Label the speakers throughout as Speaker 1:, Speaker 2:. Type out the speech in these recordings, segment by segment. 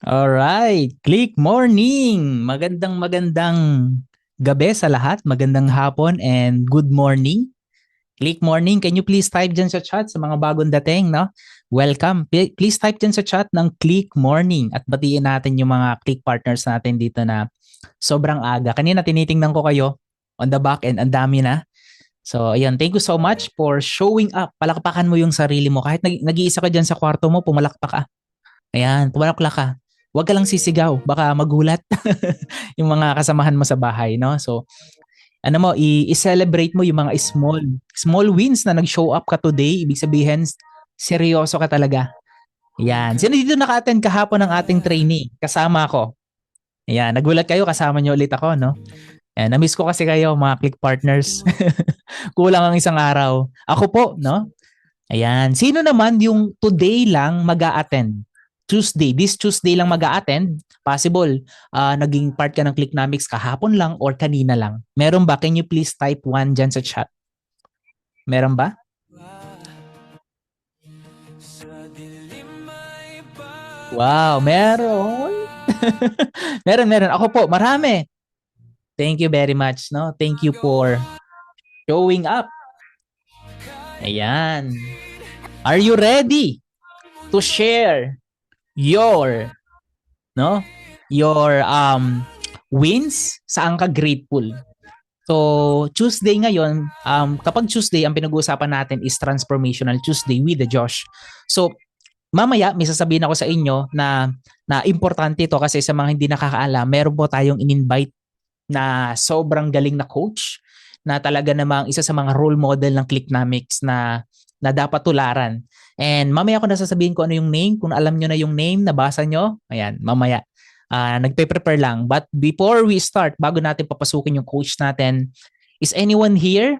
Speaker 1: Alright, click morning! Magandang gabi sa lahat, magandang hapon and good morning. Click morning, can you please type dyan sa chat sa mga bagong dating, no? Welcome. Please type dyan sa chat ng click morning at batiin natin yung mga click partners natin dito na sobrang aga. Kanina tinitingnan ko kayo on the back end, ang dami na. So, ayun, thank you so much for showing up. Palakpakan mo yung sarili mo. Kahit nag-iisa ka dyan sa kwarto mo, pumalakpak ka. Ayan, pumalakpak ka. Huwag ka lang sisigaw, baka magulat yung mga kasamahan mo sa bahay, no? So, ano mo, i-celebrate mo yung mga small wins na nag-show up ka today. Ibig sabihin, seryoso ka talaga. Ayan. Sino dito naka-attend kahapon ng ating training? Kasama ako. Ayan, nagulat kayo, kasama niyo ulit ako, no? Ayan, na-miss ko kasi kayo, mga click partners. Kulang ang isang araw. Ako po, no? Ayan. Sino naman yung today lang mag-a-attend? This Tuesday lang mag-a-attend? Possible. Naging part ka ng Clicknomics kahapon lang or kanina lang. Meron ba? Can you please type one dyan sa chat? Meron ba? Wow, meron. meron. Ako po, marami. Thank you very much, no? Thank you for showing up. Ayan. Are you ready to share your no your wins? Saan ka grateful? So Tuesday ngayon, kapag Tuesday ang pinag-uusapan natin is Transformational Tuesday with the Josh. So mamaya may sasabihin ako sa inyo na importante ito kasi sa mga hindi nakakaalam, meron po tayong in-invite na sobrang galing na coach na talaga namang isa sa mga role model ng Clicknomics na dapat tularan. And mamaya ko nasasabihin ko ano yung name. Kung alam nyo na yung name, nabasa nyo, ayan, mamaya. Nagpe-prepare lang. But before we start, bago natin papasukin yung coach natin, is anyone here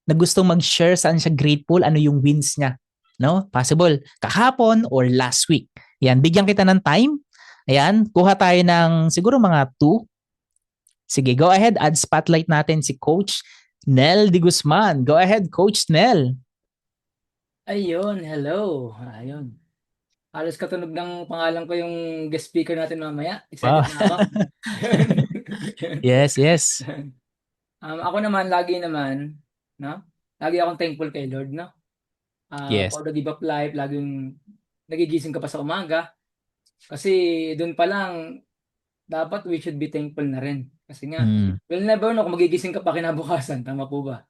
Speaker 1: na gustong mag-share saan siya grateful, ano yung wins niya? No? Possible kahapon or last week. Yan, bigyan kita ng time. Ayan, kuha tayo ng siguro mga 2. Sige, go ahead. Add spotlight natin si Coach Nel de Guzman. Go ahead, Coach Nel.
Speaker 2: Ayun, hello. Ayun. Halos katunog ng pangalan ko yung guest speaker natin mamaya.
Speaker 1: Wow.
Speaker 2: Excited na ako.
Speaker 1: Yes, yes.
Speaker 2: Ako naman, lagi naman, no? Lagi akong thankful kay Lord, no?
Speaker 1: Yes.
Speaker 2: For the give of life, laging nagigising ka pa sa umaga. Kasi doon pa lang, dapat we should be thankful na rin. Kasi nga,
Speaker 1: Mm.
Speaker 2: we'll never know kung magigising ka pa kinabukasan. Tama po ba?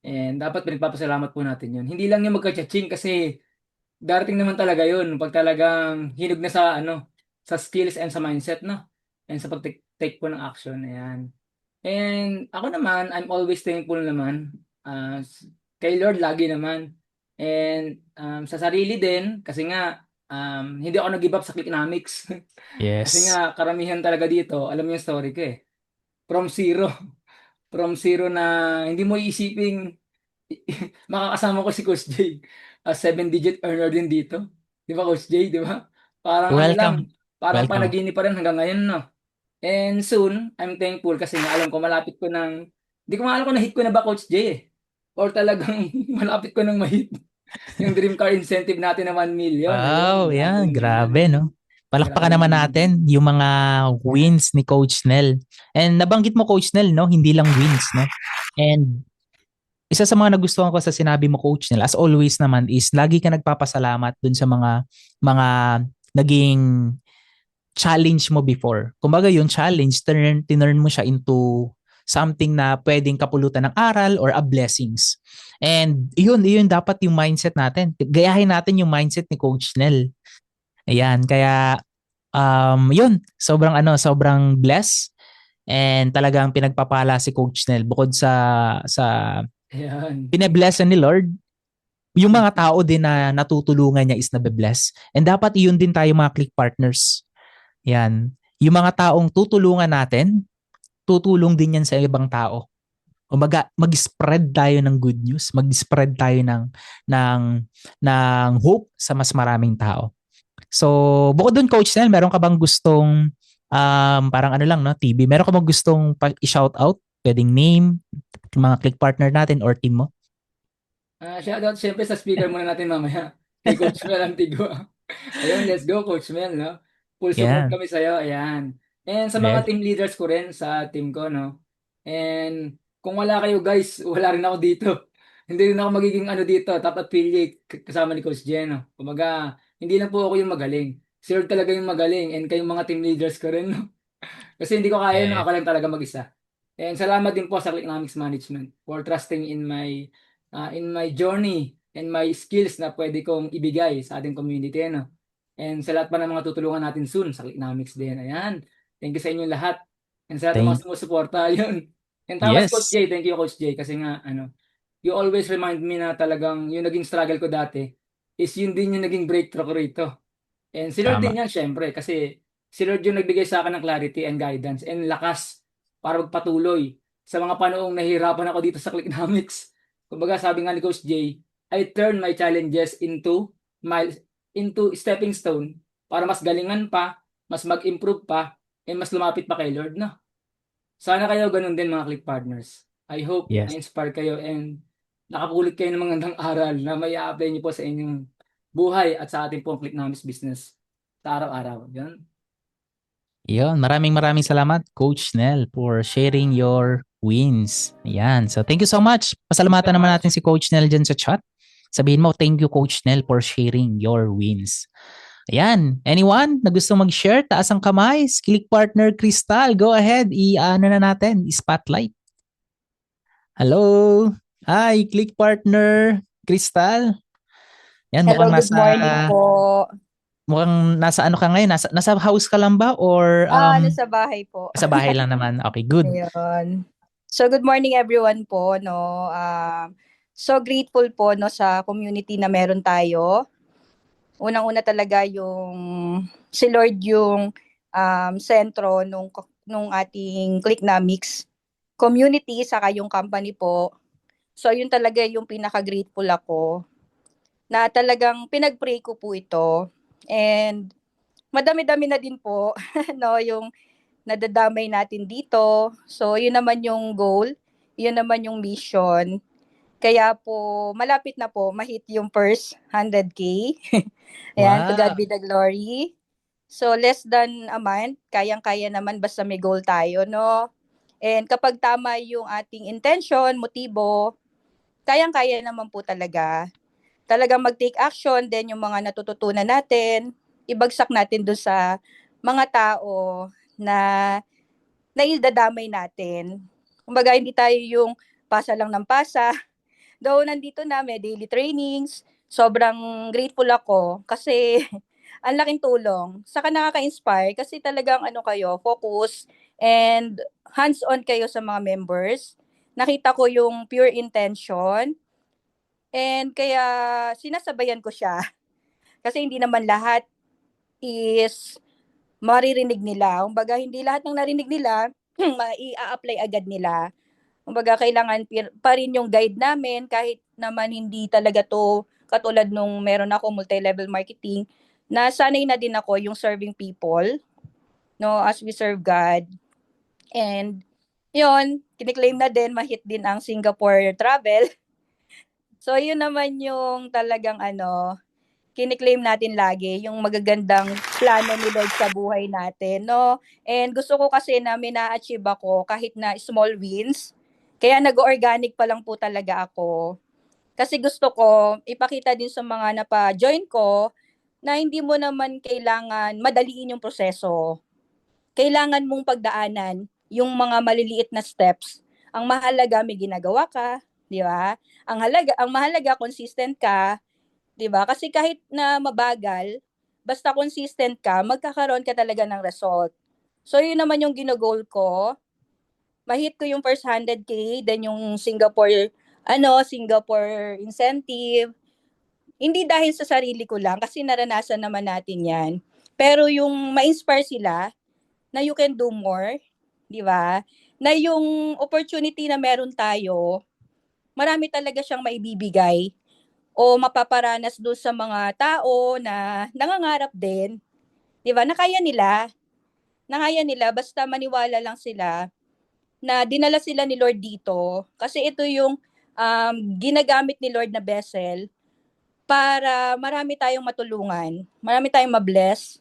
Speaker 2: And dapat pinagpapasalamat po natin yun. Hindi lang yung magka-chaching kasi darating naman talaga yun pag talagang hinog na sa sa skills and sa mindset, no? And sa pag-take po ng action, ayan. And ako naman, I'm always thankful naman kay Lord lagi naman. And sa sarili din kasi nga hindi ako nag-give up sa Clicknomics. Kasi
Speaker 1: Yes.
Speaker 2: nga karamihan talaga dito, alam mo yung story ko eh. From zero, from zero na hindi mo iisiping makakasama ko si Coach J. Seven-digit earner din dito. Di ba, Coach J? Di ba? Parang ano lang,
Speaker 1: Welcome.
Speaker 2: parang
Speaker 1: Welcome.
Speaker 2: panaginip pa rin hanggang ngayon, no? And soon, I'm thankful kasi nga alam ko malapit ko ng, di ko maalam kung na-hit ko na ba, Coach J, eh. Or talagang malapit ko nang ma-hit yung dream car incentive natin na 1 million. Ayun,
Speaker 1: Wow,
Speaker 2: malapit ko
Speaker 1: yan.
Speaker 2: na yan.
Speaker 1: Grabe, no? Palakpakan
Speaker 2: Grabe
Speaker 1: naman
Speaker 2: naman.
Speaker 1: natin yung mga wins ni Coach Nel. And nabanggit mo, Coach Nel, no? Hindi lang wins, no? And isa sa mga nagustuhan ko sa sinabi mo, Coach Nel, as always naman, is lagi ka nagpapasalamat dun sa mga naging challenge mo before. Kumbaga yung challenge, tinurn mo siya into something na pwedeng kapulutan ng aral or a blessings. And yun dapat yung mindset natin. Gayahin natin yung mindset ni Coach Nel. Ayan, kaya yun, sobrang bless and talagang pinagpapala si Coach Nel bukod sa
Speaker 2: Ayan.
Speaker 1: pinablessan ni Lord, yung mga tao din na natutulungan niya is nabe-bless. And dapat iyon din tayo mga click partners. Yan. Yung mga taong tutulungan natin, tutulong din yan sa ibang tao. Kumbaga, mag-spread tayo ng good news, mag-spread tayo ng ng hope sa mas maraming tao. So, bukod doon Coach Nel, meron ka bang gustong parang ano lang no, TV, meron ka bang gustong i-shout out? Pwedeng name, mga click partner natin or team mo?
Speaker 2: Shoutout siyempre sa speaker muna natin mamaya. Kay Coach Mel Antigua. Ayun, let's go, Coach Mel, no? Full support
Speaker 1: Yan.
Speaker 2: kami sa'yo, ayan. And sa mga
Speaker 1: Yes.
Speaker 2: team leaders ko rin, sa team ko, no? And kung wala kayo guys, wala rin ako dito. Hindi rin ako magiging ano dito, top affiliate kasama ni Coach Jen, no? Kumbaga, hindi lang po ako yung magaling. Si Lord talaga yung magaling and kayong mga team leaders ko rin, no? Kasi hindi ko kaya yun,
Speaker 1: Yes.
Speaker 2: ako lang talaga mag-isa. And salamat din po sa Clicknomics Management for trusting in my journey and my skills na pwede kong ibigay sa ating community, ano. And sa lahat pa ng mga tutulungan natin soon sa Clicknomics din. Ayan. Thank you sa inyo lahat. And sa lahat ng mga
Speaker 1: Thank
Speaker 2: sumusuporta, yun. And tama si Coach
Speaker 1: Yes.
Speaker 2: Jay. Thank you, Coach Jay. Kasi nga, you always remind me na talagang yung naging struggle ko dati is yun din yung naging breakthrough ko rito. And si Lord
Speaker 1: Tama.
Speaker 2: din yan, syempre, kasi si Lord yung nagbigay sa akin ng clarity and guidance and lakas para magpatuloy sa mga panoong nahihirapan ako dito sa Clicknomics. Kumbaga, sabi nga ni Coach Jay, I turn my challenges my into stepping stone para mas galingan pa, mas mag-improve pa, and mas lumapit pa kay Lord, no? Sana kayo ganun din mga Click Partners. I hope
Speaker 1: Yes.
Speaker 2: na-inspire kayo and nakapulot kayo ng mga magandang aral na may apply niyo po sa inyong buhay at sa ating pong Clicknomics business sa araw-araw. Yan.
Speaker 1: Yun, maraming maraming salamat, Coach Nel, for sharing your wins. Ayan. So, thank you so much.
Speaker 2: Thank you so
Speaker 1: Pasalamatan naman natin
Speaker 2: much.
Speaker 1: si Coach Nel dyan sa chat. Sabihin mo, thank you, Coach Nel, for sharing your wins. Ayan. Anyone na gusto mag-share, taas ang kamay. Click Partner Crystal, go ahead. I-ano na natin, spotlight. Hello. Hi, Click Partner Crystal. Yan,
Speaker 3: Hello, good morning po.
Speaker 1: mukhang nasa ano ka ngayon? Nasa house ka lang ba or
Speaker 3: Nasa bahay po.
Speaker 1: sa bahay lang naman? Okay, good.
Speaker 3: Ayun. So, good morning everyone po, no. So grateful po no sa community na meron tayo. Unang-una talaga yung si Lord yung sentro nung ating Clicknomics community saka yung company po. So, yun talaga yung pinaka-grateful ako na talagang pinag-pray ko po ito. And madami-dami na din po no yung nadadamay natin dito. So, yun naman yung goal, yun naman yung mission. Kaya po, malapit na po, ma-hit yung first 100K. Ayan, to God
Speaker 1: Wow.
Speaker 3: be the glory. So, less than a month, kayang-kaya naman basta may goal tayo, no? And kapag tama yung ating intention, motibo, kayang-kaya naman po talaga. Talagang mag-take action, then yung mga natututunan natin, ibagsak natin doon sa mga tao na naidadamay natin. Kumbaga, hindi tayo yung pasa lang ng pasa. Though nandito na, may daily trainings, sobrang grateful ako kasi ang laking tulong. Saka nakaka-inspire kasi talagang ano kayo, focus and hands-on kayo sa mga members. Nakita ko yung pure intention and kaya sinasabayan ko siya. Kasi hindi naman lahat is maririnig nila. Kumbaga, hindi lahat ng narinig nila, mai-apply agad nila. Kumbaga, kailangan pa rin yung guide namin kahit naman hindi talaga to katulad nung meron ako multi-level marketing na sanay na din ako yung serving people, no, as we serve God. And yun, kiniklaim na din, mahit din ang Singapore travel. So, yun naman yung talagang kiniklaim natin lagi yung magagandang plano ni Lord sa buhay natin, no? And gusto ko kasi na may na-achieve ako kahit na small wins. Kaya nag-organic pa lang po talaga ako. Kasi gusto ko ipakita din sa mga napa-join ko na hindi mo naman kailangan madaliin yung proseso. Kailangan mong pagdaanan yung mga maliliit na steps. Ang mahalaga may ginagawa ka, di ba? Ang mahalaga consistent ka, 'di ba? Kasi kahit na mabagal, basta consistent ka, magkakaroon ka talaga ng result. So, yun naman yung ginagol ko. Mahit ko yung first 100K, then yung Singapore incentive. Hindi dahil sa sarili ko lang, kasi naranasan naman natin yan. Pero yung ma-inspire sila na you can do more, di ba? Na yung opportunity na meron tayo, marami talaga siyang maibibigay o mapaparanas doon sa mga tao na nangangarap din, 'di ba? Na kaya nila basta maniwala lang sila na dinala sila ni Lord dito kasi ito yung ginagamit ni Lord na vessel para marami tayong matulungan, marami tayong mabless,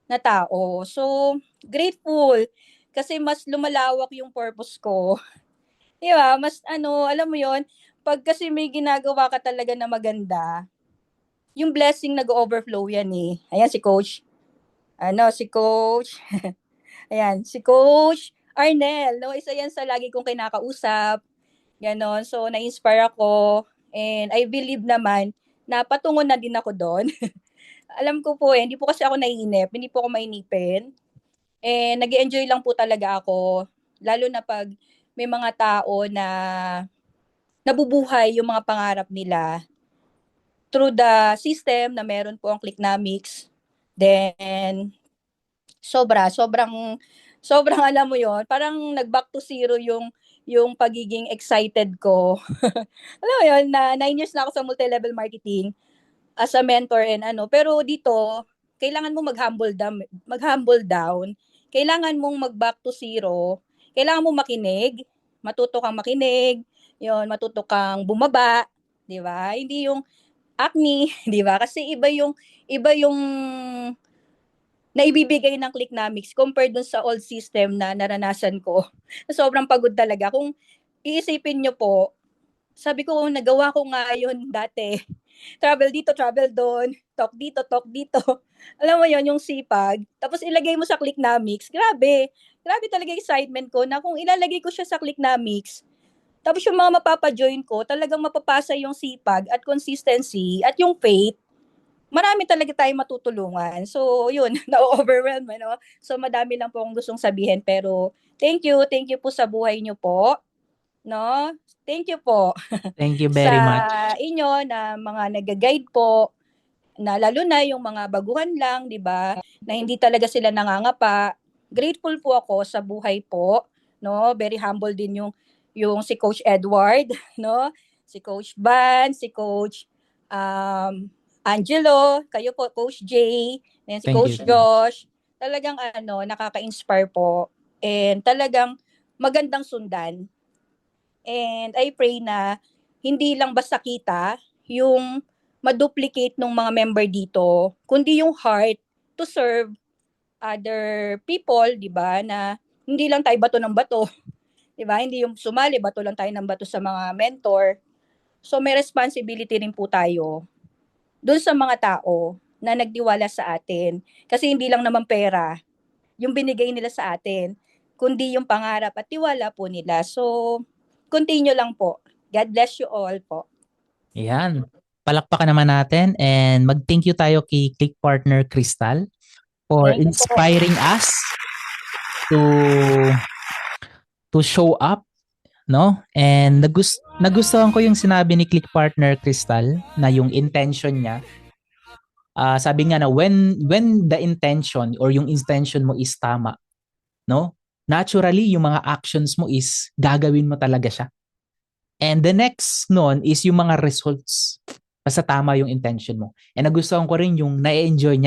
Speaker 3: na tao. So, grateful kasi mas lumalawak yung purpose ko. 'Di ba? Mas alam mo 'yon, pag kasi may ginagawa ka talaga na maganda, yung blessing nag-o-overflow yan eh. Ayan si Coach. Si Coach. Ayan, si Coach Arnel, no? Isa yan sa lagi kong kinakausap. Ganon. So, na-inspire ako. And I believe naman na patungo na din ako doon. Alam ko po hindi po kasi ako naiinip. Hindi po ako mainipin. And nag-enjoy lang po talaga ako. Lalo na pag may mga tao na nabubuhay yung mga pangarap nila through the system na meron po ang Clicknomics. Then, sobrang alam mo yon, parang nag-back to zero yung pagiging excited ko. Alam mo yun, na 9 years na ako sa multi-level marketing as a mentor and pero dito, kailangan mo mag-humble down, kailangan mong mag-back to zero, kailangan mong makinig, matuto kang makinig, yon, matuto kang bumaba, 'di ba? Hindi yung acne, 'di ba? Kasi iba yung naibibigay ng Clicknomics compared dun sa old system na naranasan ko. Sobrang pagod talaga. Kung iisipin nyo po, sabi ko, nagawa ko nga yun dati. Travel dito, travel doon, talk dito, talk dito. Alam mo yon, yung sipag. Tapos ilagay mo sa Clicknomics. Grabe. Grabe talaga excitement ko na kung ilalagay ko siya sa Clicknomics, tapos yung mga mapapa-join ko, talagang mapapasa yung sipag at consistency at yung faith, marami talaga tayong matutulungan. So, yun, na-overwhelm, So, madami lang po akong gustong sabihin. Pero, thank you po sa buhay niyo po, no? Thank you po
Speaker 1: Thank you
Speaker 3: sa
Speaker 1: very much.
Speaker 3: inyo na mga nag-guide po, na lalo na yung mga baguhan lang, di ba? Na hindi talaga sila nangangapa. Grateful po ako sa buhay po, no? Very humble din yung si Coach Edward, no? Si Coach Van, si Coach Angelo, kayo po, Coach Jay, and si
Speaker 1: Thank
Speaker 3: Coach
Speaker 1: you.
Speaker 3: Josh. Talagang nakaka-inspire po. And talagang magandang sundan. And I pray na hindi lang basta kita yung ma-duplicate ng mga member dito, kundi yung heart to serve other people, di ba, na hindi lang tayo bato ng bato, di ba, hindi yung sumali, bato lang tayo ng bato sa mga mentor. So may responsibility rin po tayo dun sa mga tao na nagtiwala sa atin. Kasi hindi lang naman pera yung binigay nila sa atin, kundi yung pangarap at tiwala po nila. So, continue lang po. God bless you all po.
Speaker 1: Ayan. Palakpakan naman natin and mag-thank you tayo kay Click Partner Crystal for
Speaker 3: Thank you po.
Speaker 1: inspiring us to show up, no? And nagustuhan ko yung sinabi ni Click Partner Crystal na yung intention niya. Sabi nga na when the intention or yung intention mo is tama, no? Naturally, yung mga actions mo is gagawin mo talaga siya. And the next nun is yung mga results. Basta tama yung intention mo. And nagustuhan ko rin yung ini-enjoy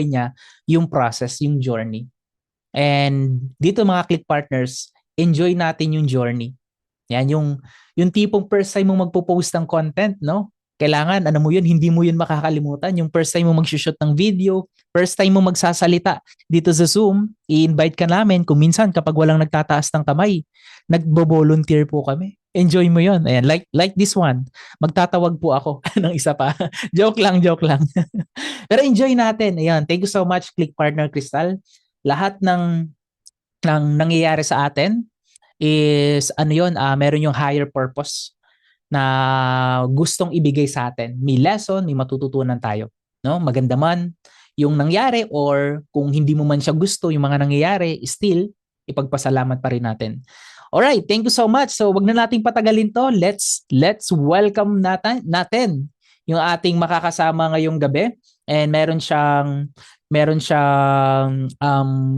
Speaker 1: niya yung process, yung journey. And dito mga Click Partners, enjoy natin yung journey. Yan, yung tipong first time mo magpo-post ng content, no? Kailangan, mo yun, hindi mo yun makakalimutan. Yung first time mo mag-shoot ng video, first time mo magsasalita dito sa Zoom, i-invite ka namin. Kung minsan, kapag walang nagtataas ng kamay, nagbo-volunteer po kami. Enjoy mo yun. Ayan, like this one. Magtatawag po ako ng isa pa. joke lang. Pero enjoy natin. Ayan, thank you so much, Click Partner Crystal. Lahat ng nangyayari sa atin is meron yung higher purpose na gustong ibigay sa atin. May lesson, may matututunan tayo, no? Maganda man yung nangyari or kung hindi mo man siya gusto yung mga nangyayari, still ipagpasalamat pa rin natin. Alright, thank you so much. So wag na nating patagalin to. Let's welcome natin yung ating makakasama ngayong gabi, and meron siyang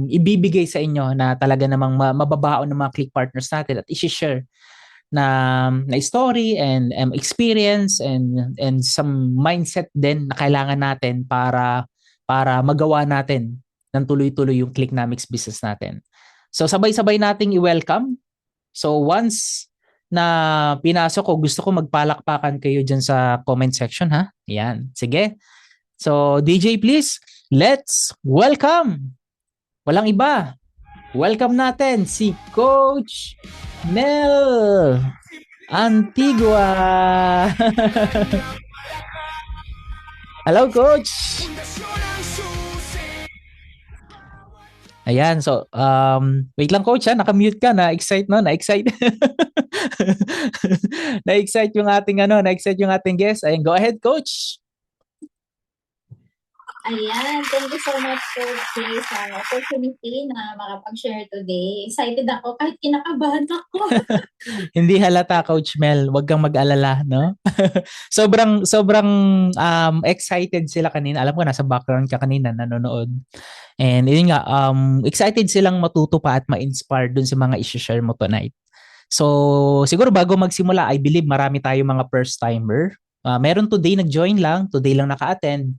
Speaker 1: ibibigay sa inyo na talaga namang mababaon ng mga Click Partners natin at i-share na story and experience and some mindset din na kailangan natin para magawa natin ng tuloy-tuloy yung Clicknomics business natin. So sabay-sabay nating i-welcome. So once na pinasok ko, gusto ko magpalakpakan kayo dyan sa comment section, ha? Yan. Sige. So DJ, please let's welcome, walang iba, welcome natin si Coach Mel Antigua. Hello, Coach! Ayan, so, wait lang Coach ha, nakamute ka, na-excite no, na-excite. Na-excite yung ating na-excite yung ating guest. Ayan, go ahead Coach.
Speaker 4: Ayan, thank you so much Coach Jay sa opportunity na makapag-share today. Excited ako kahit kinakabahan ako.
Speaker 1: Hindi halata Coach Mel, wag kang mag-alala, no? sobrang excited sila kanina. Alam ko nasa background ka kanina nanonood. And yun nga, excited silang matuto pa at ma-inspire dun sa mga i-share mo tonight. So, siguro bago magsimula, I believe marami tayo mga first timer. Meron today nag-join lang, today lang naka-attend.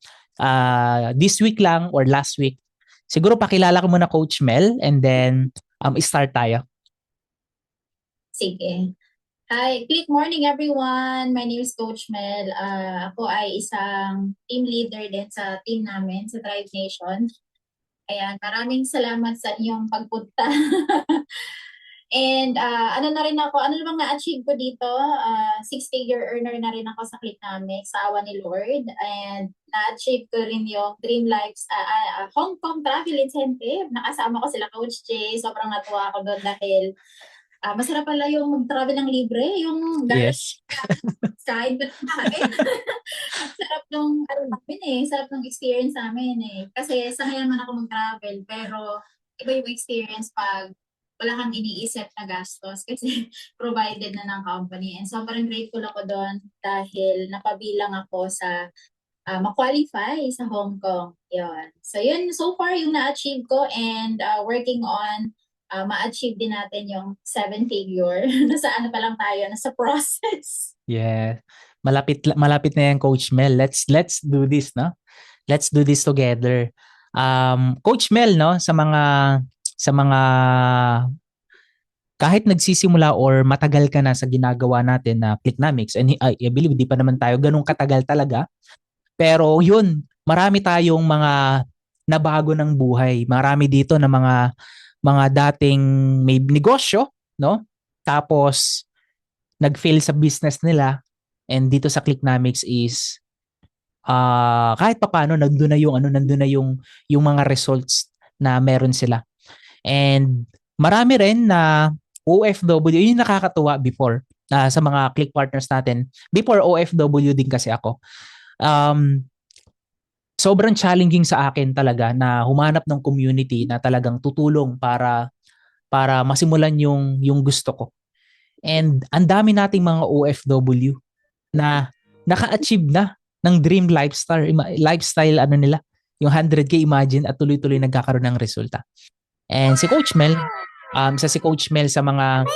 Speaker 1: This week lang or last week. Siguro pakilala ko muna Coach Mel and then start tayo.
Speaker 4: Sige. Hi, good morning everyone. My name is Coach Mel. Ako ay isang team leader din sa team namin sa Thrive Nation. Ayan, maraming salamat sa inyong pagpunta. And ano na rin ako, ano namang na-achieve ko dito? 6-figure earner na rin ako sa Clicknomics sa awa ni Lord. And na-achieve ko rin yung Dream Lives Hong Kong Travel Incentive. Nakasama ko sila Coach Jay. Sobrang natuwa ako doon dahil masarap pala yung mag-travel ng libre. Yung
Speaker 1: Yes.
Speaker 4: kain ko ng kain. Sarap nung namin sarap ng experience namin Kasi sanay naman ako mag-travel pero iba yung experience pag wala kang iniisip na gastos kasi provided na ng company. And sobrang grateful ako doon dahil napabilang ako sa ma-qualify sa Hong Kong. Yun. So yun, so far yung na-achieve ko and working on ma-achieve din natin yung 7-figure. Nasa pa lang tayo, nasa process.
Speaker 1: Yeah. Malapit na yan Coach Mel. Let's do this, no? Let's do this together. Coach Mel, no, sa mga kahit nagsisimula or matagal ka na sa ginagawa natin na Clicknomics, and I believe di pa naman tayo ganun katagal talaga. Pero yun, marami tayong mga nabago ng buhay. Marami dito na mga dating may negosyo, no? Tapos nag-fail sa business nila, and dito sa Clicknomics is kahit papaano nandun na yung mga results na meron sila. And marami rin na OFW, yun yung nakakatuwa before sa mga Click partners natin. Before OFW din kasi ako. Sobrang challenging sa akin talaga na humanap ng community na talagang tutulong para masimulan yung gusto ko. And ang dami nating mga OFW na naka-achieve na ng dream lifestyle nila, yung 100K imagine at tuloy-tuloy nagkakaroon ng resulta. And si Coach Mel, si Coach Mel sa mga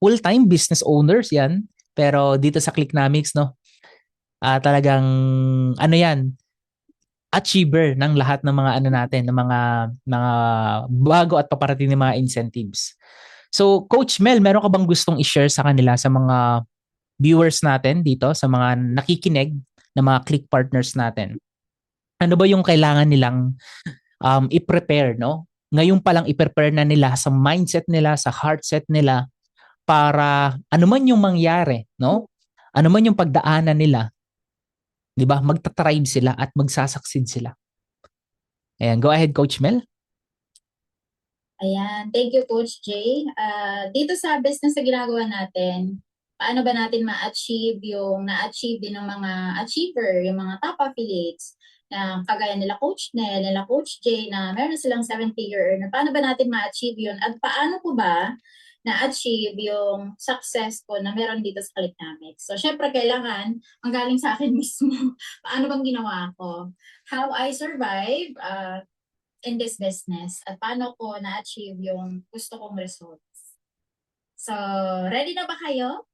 Speaker 1: full-time business owners yan, pero dito sa Clicknomics, no, talagang yan, achiever ng lahat ng mga natin, ng mga bago at paparating ng mga incentives. So Coach Mel, meron ka bang gustong i-share sa kanila, sa mga viewers natin dito, sa mga nakikinig na mga Click partners natin? Ano ba yung kailangan nilang i-prepare, no? Ngayon pa lang i-prepare na nila sa mindset nila, sa heart set nila para ano man yung mangyari, no? Ano man yung pagdaanan nila, 'di ba? Magta-thrive sila at magsasucceed sila. Ayan, go ahead Coach Mel.
Speaker 4: Ayan, thank you Coach Jay. Dito sa business na ginagawa natin, paano ba natin ma-achieve yung na-achieve din ng mga achiever, yung mga top affiliates na kagaya nila Coach Nel, nila Coach Jay na meron na silang 7-figure earner. Paano ba natin ma-achieve yun? At paano ko ba na-achieve yung success ko na meron dito sa Clicknomics? So, syempre, kailangan manggaling sa akin mismo. Paano bang ginawa ko? How I survive in this business at paano ko na-achieve yung gusto kong results. So, ready na ba kayo?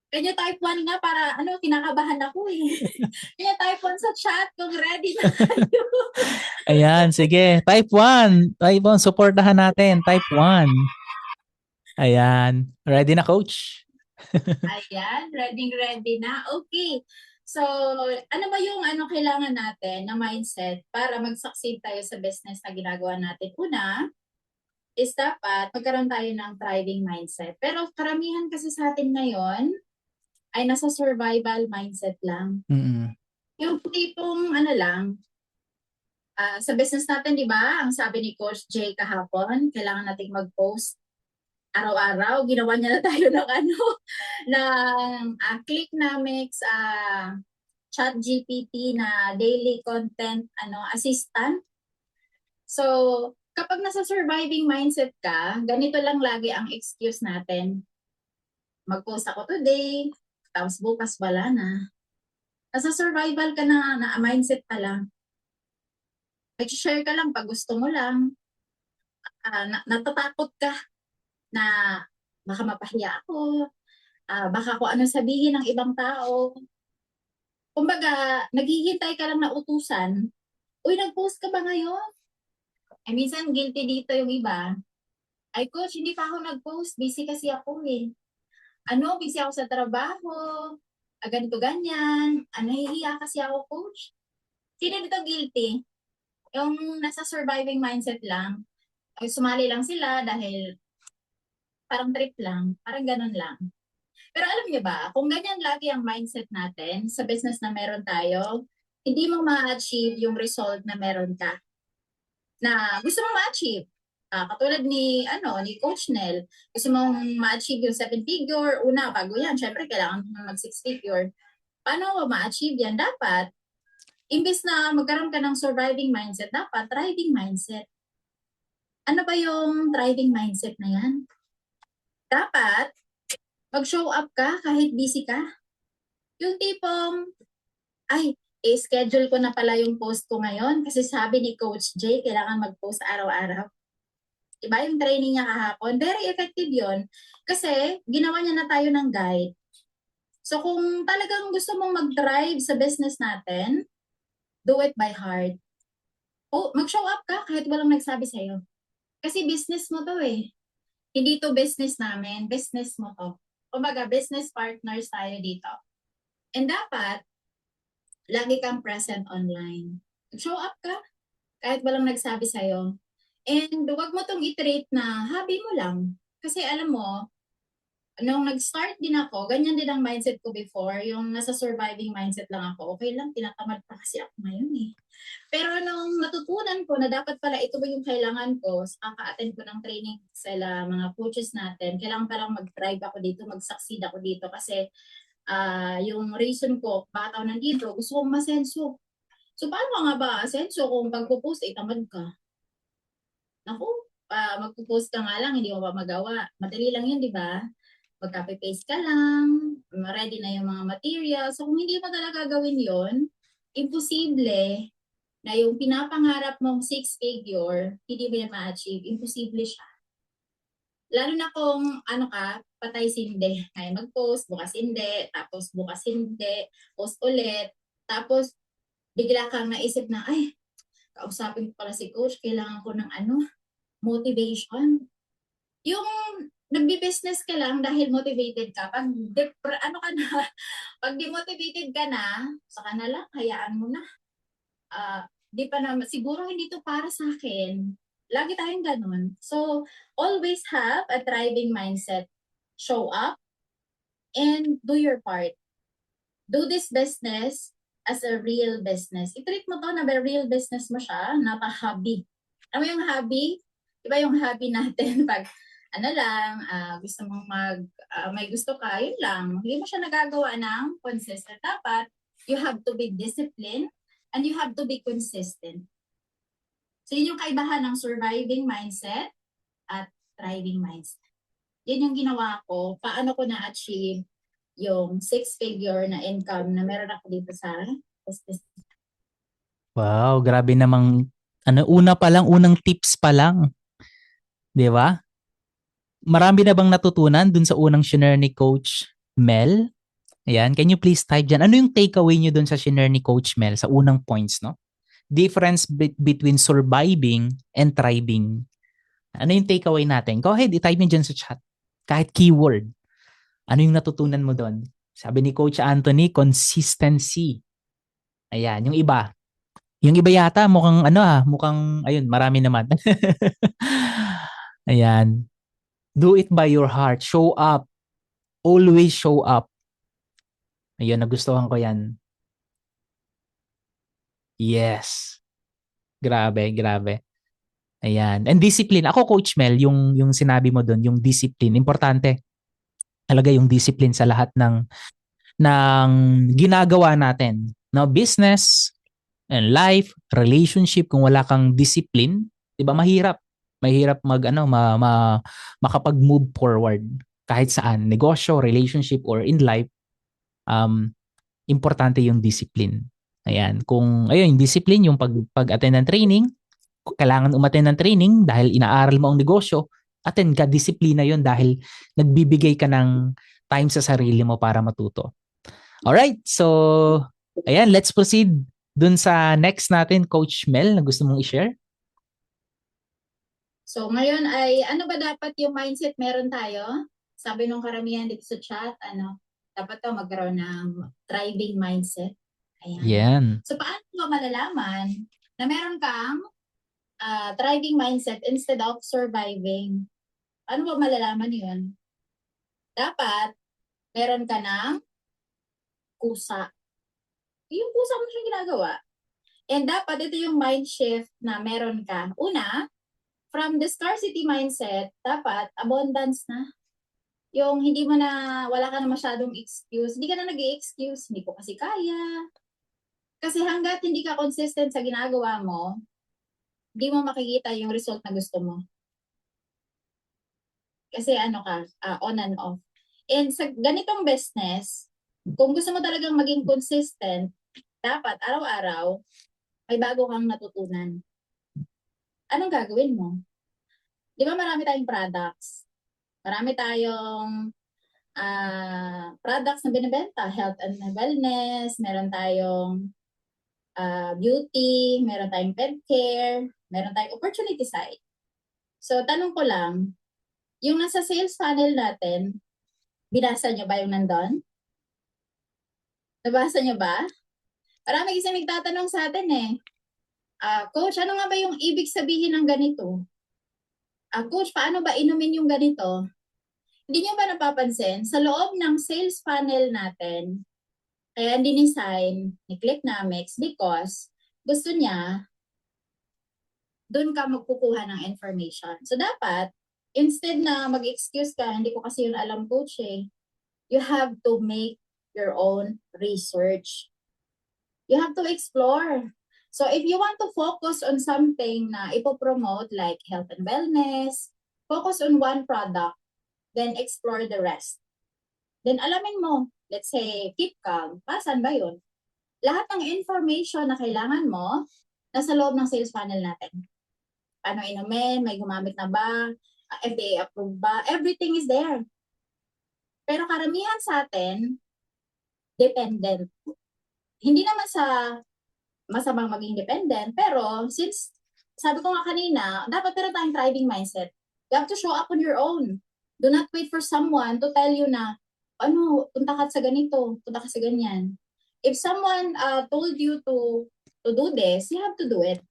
Speaker 4: Kanya type 1 nga para kinakabahan ako Kanya type 1 sa chat kung ready na kayo.
Speaker 1: Ayan, sige. Type 1. Type 1, supportahan natin. Type 1. Ayan. Ready na Coach?
Speaker 4: Ayan, ready na. Okay. So, ano ba yung kailangan natin na mindset para mag-succeed tayo sa business na ginagawa natin? Una, is dapat magkaroon tayo ng thriving mindset. Pero karamihan kasi sa atin ngayon ay nasa survival mindset lang.
Speaker 1: Mm-mm.
Speaker 4: Yung tipong lang, sa business natin, di ba, ang sabi ni Coach Jay kahapon, kailangan nating mag-post araw-araw. Ginawa niya na tayo ng ng ClickNamics, ChatGPT na daily content assistant. So, kapag nasa surviving mindset ka, ganito lang lagi ang excuse natin. Mag-post ako today, tapos bukas wala na. Nasa survival ka na mindset pa lang. Mag-share ka lang pag gusto mo lang. Natatakot ka na baka mapahiya ako, baka kung ano sabihin ng ibang tao. Kumbaga, naghihintay ka lang na utusan. Uy, nag-post ka ba ngayon? Minsan guilty dito yung iba. Ay, coach, hindi pa ako nag-post. Busy kasi ako eh. Busy ako sa trabaho. Ganito, ganyan. Nahihiya kasi ako, coach. Sino dito guilty? Yung nasa surviving mindset lang. Ay, sumali lang sila dahil parang trip lang. Parang ganun lang. Pero alam niyo ba, kung ganyan lagi ang mindset natin sa business na meron tayo, hindi mo ma-achieve yung result na meron ka. Na gusto mong ma-achieve. Katulad ni Coach Nel, gusto mong ma-achieve yung 7-figure, una, bago yan, syempre kailangan mo mag 6-figure. Paano mo ma-achieve yan? Dapat, imbes na magkaroon ka ng surviving mindset, dapat thriving mindset. Ano ba yung thriving mindset na yan? Dapat, mag-show up ka kahit busy ka. Yung tipong, schedule ko na pala yung post ko ngayon kasi sabi ni Coach Jay, kailangan mag-post araw-araw. Diba yung training niya kahapon? Very effective yon kasi ginawa niya na tayo ng guide. So kung talagang gusto mong mag-thrive sa business natin, do it by heart. Mag-show up ka kahit walang nagsabi sa'yo. Kasi business mo to eh. Hindi to business namin, business mo to. Kumbaga, business partners tayo dito. And dapat, lagi kang present online. Show up ka, kahit walang nagsabi sa'yo. And huwag mo tong i-treat na hobby mo lang. Kasi alam mo, nung nag-start din ako, ganyan din ang mindset ko before. Yung nasa surviving mindset lang ako. Okay lang, tinatamad pa kasi ako ngayon eh. Pero nung natutunan ko na dapat pala ito ba yung kailangan ko, kaka-attend ko ng training sa mga coaches natin, kailangan palang mag-thrive ako dito, mag-succeed ako dito kasi yung reason ko, bakit ako nandito, gusto kong masenso. So paano nga ba asenso kung pagpo-post tamad ka? Naku, magpo-post ka nga lang, hindi mo pa magawa. Madali lang yun, di ba? Mag-copy-paste ka lang, ready na yung mga materials. So kung hindi mo talaga gawin yon, imposible na yung pinapangarap mong 6-figure, hindi mo yan ma-achieve. Imposible siya. Lalo na kung patay sindi. Ngayon mag-post, bukas hindi, tapos bukas hindi, post ulit. Tapos bigla kang naisip na, kausapin ko pala si coach, kailangan ko ng motivation. Yung nagbi-business ka lang dahil motivated ka, pag demotivated ka na, saka na lang, hayaan mo na. Di pa naman, siguro hindi to para sa akin. Lagi tayong ganun. So, always have a thriving mindset. Show up and do your part. Do this business as a real business. I-treat mo to na real business mo siya, not a hobby. Ano yung hobby? Diba yung hobby natin pag gusto mong may gusto ka, yun lang. Hindi mo siya nagagawa ng consistent. Dapat, you have to be disciplined and you have to be consistent. So, yun yung kaibahan ng surviving mindset at thriving mindset. Yun yung ginawa ko. Paano ko na-achieve yung 6-figure na income na meron ako dito sa business.
Speaker 1: Wow, grabe namang unang tips pa lang. 'Di ba? Marami na bang natutunan dun sa unang shinare ni Coach Mel? Ayan, can you please type dyan? Ano yung takeaway nyo dun sa shinare ni Coach Mel sa unang points, no? Difference between surviving and thriving. Ano yung takeaway natin? Go ahead, i-type nyo dyan sa chat. Kahit keyword. Ano yung natutunan mo dun? Sabi ni Coach Anthony, consistency. Ayan, yung iba. Yung iba yata mukhang mukhang ayun, marami naman. Ayan. Do it by your heart. Show up. Always show up. Ayun, nagustuhan ko yan. Yes. Grabe, grabe. Ayan. And discipline. Ako, Coach Mel, yung sinabi mo doon, yung discipline. Importante. Talaga yung discipline sa lahat ng ginagawa natin. No, business, and life, relationship, kung wala kang discipline, 'di ba mahirap. Mahirap makapag-move forward kahit saan, negosyo, relationship or in life. Um Importante yung discipline. Ayan, kung ayun, yung discipline yung pag-attend ng training, kailangan umattend ng training dahil inaaral mo ang negosyo, attend ka, disiplina yun dahil nagbibigay ka ng time sa sarili mo para matuto. Alright, so ayan, let's proceed dun sa next natin, Coach Mel, na gusto mong i-share.
Speaker 4: So ngayon ay ano ba dapat yung mindset meron tayo? Sabi nung karamihan dito sa chat, dapat to magkaroon ng thriving mindset. Ayan.
Speaker 1: Yan.
Speaker 4: So paano mo malalaman na meron kang thriving mindset instead of surviving? Paano mo malalaman yun? Dapat meron ka ng kusa. Yung kusa mo siyang ginagawa. And dapat ito yung mind shift na meron ka. Una, from the scarcity mindset, dapat abundance na. Yung hindi mo na, wala ka na masyadong excuse. Hindi ka na nag-i-excuse. Hindi ko kasi kaya. Kasi hanggat hindi ka consistent sa ginagawa mo, hindi mo makikita yung result na gusto mo. Kasi on and off. And sa ganitong business, kung gusto mo talagang maging consistent, dapat araw-araw, may bago kang natutunan. Anong gagawin mo? Di ba marami tayong products? Marami tayong products na binibenta. Health and wellness, meron tayong beauty, meron tayong pet care, meron tayong opportunity side. So, tanong ko lang, yung nasa sales funnel natin, binasa nyo ba yung nandun? Nabasa nyo ba? Marami kasi nagtatanong sa atin Coach, ano nga ba yung ibig sabihin ng ganito? Coach, paano ba inumin yung ganito? Hindi nyo ba napapansin? Sa loob ng sales funnel natin, kaya dinisign ni Clicknomics because gusto niya doon ka magkukuha ng information. So dapat, instead na mag-excuse ka, hindi ko kasi yun alam, Coach you have to make your own research. You have to explore. So if you want to focus on something na ipopromote like health and wellness, focus on one product, then explore the rest. Then alamin mo, let's say, keep calm. Saan ba yun? Lahat ng information na kailangan mo, nasa loob ng sales funnel natin. Paano inumin, may gumamit na ba, FDA approved ba, everything is there. Pero karamihan sa atin, dependent. Hindi naman sa masamang maging dependent, pero since, sabi ko nga kanina, dapat meron tayong thriving mindset. You have to show up on your own. Do not wait for someone to tell you na, punta ka sa ganito, punta ka sa ganyan. If someone told you to do this, you have to do it.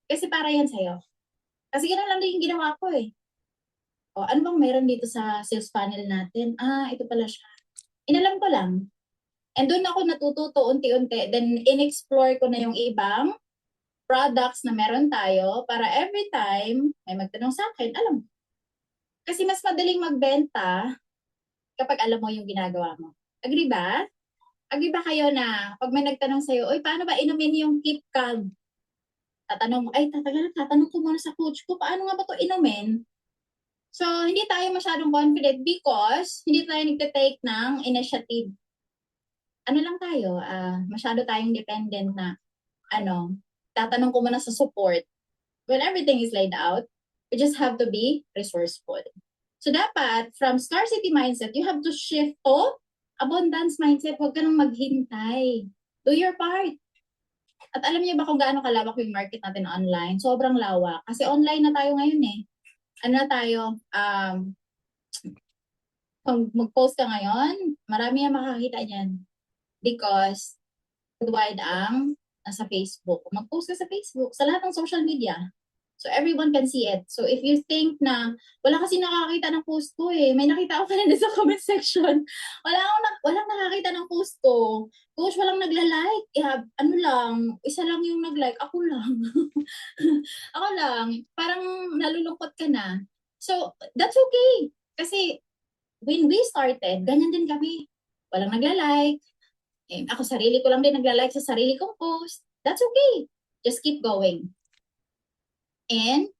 Speaker 4: Kasi para yan sa'yo. Kasi ganun lang din yung ginawa ko ano bang meron dito sa sales funnel natin? Ito pala siya. Inalam ko lang. And doon ako natututo unti-unti. Then, in-explore ko na yung ibang products na meron tayo para every time may magtanong sa akin, alam mo. Kasi mas madaling magbenta kapag alam mo yung ginagawa mo. Agree ba? Agree ba kayo na pag may nagtanong sa'yo, paano ba inumin yung keep calm? Tatanong mo, tatanong ko muna sa coach ko, paano nga ba ito inumin? So, hindi tayo masyadong confident because hindi tayo nagte-take ng initiative. Ano lang tayo, masyado tayong dependent na, tatanong ko muna sa support. When everything is laid out, we just have to be resourceful. So dapat, from scarcity mindset, you have to shift to abundance mindset. Huwag ka nang maghintay. Do your part. At alam niyo ba kung gaano kalawak yung market natin online? Sobrang lawak. Kasi online na tayo ngayon Kung mag-post ka ngayon, marami ang makakita niyan. Because worldwide ang nasa Facebook. Mag-post ka sa Facebook, sa lahat ng social media. So everyone can see it. So if you think na wala kasi nakakita ng post ko eh. May nakita ako kanina sa comment section. Walang nakakita ng post ko. Coach, walang nagla-like. Ano lang, isa lang yung nag-like. Ako lang. Ako lang. Parang nalulungkot ka na. So that's okay. Kasi when we started, ganyan din kami. Walang nagla-like. Ako sarili ko lang din nagla-like sa sarili kong post. That's okay. Just keep going. And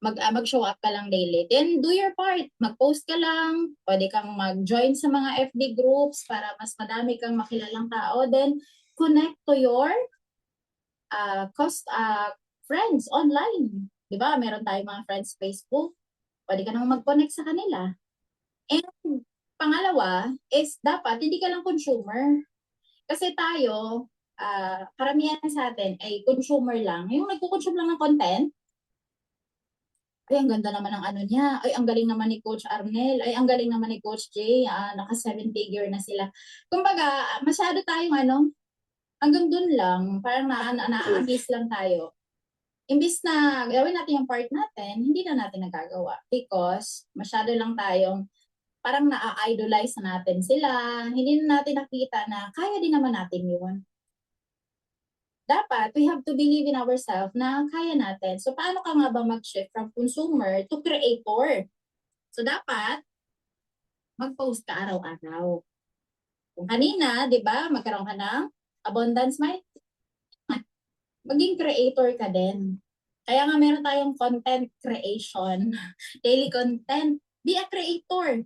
Speaker 4: mag-show up ka lang daily. Then do your part. Mag-post ka lang. Pwede kang mag-join sa mga FB groups para mas madami kang makilalang tao. Then connect to your friends online. Di ba? Meron tayong mga friends Facebook. Pwede ka nang mag-connect sa kanila. And pangalawa is dapat hindi ka lang consumer. Kasi tayo, karamihan sa atin ay consumer lang. Yung nagko-consume lang ng content, ay, ang ganda naman ng ano niya. Ay, ang galing naman ni Coach Arnel. Ay, ang galing naman ni Coach Jay. Naka 7-figure na sila. Kumbaga, masyado tayong hanggang dun lang. Parang na-amaze lang tayo. Imbis na gawin natin yung part natin, hindi na natin nagagawa. Because masyado lang tayong parang na-idolize na natin sila. Hindi na natin nakita na kaya din naman natin yun. Dapat, we have to believe in ourselves na kaya natin. So, paano ka nga ba mag-shift from consumer to creator? So, dapat, mag-post ka araw-araw. Kung kanina, di ba, magkaroon ka ng abundance mindset, maging creator ka din. Kaya nga meron tayong content creation, daily content. Be a creator.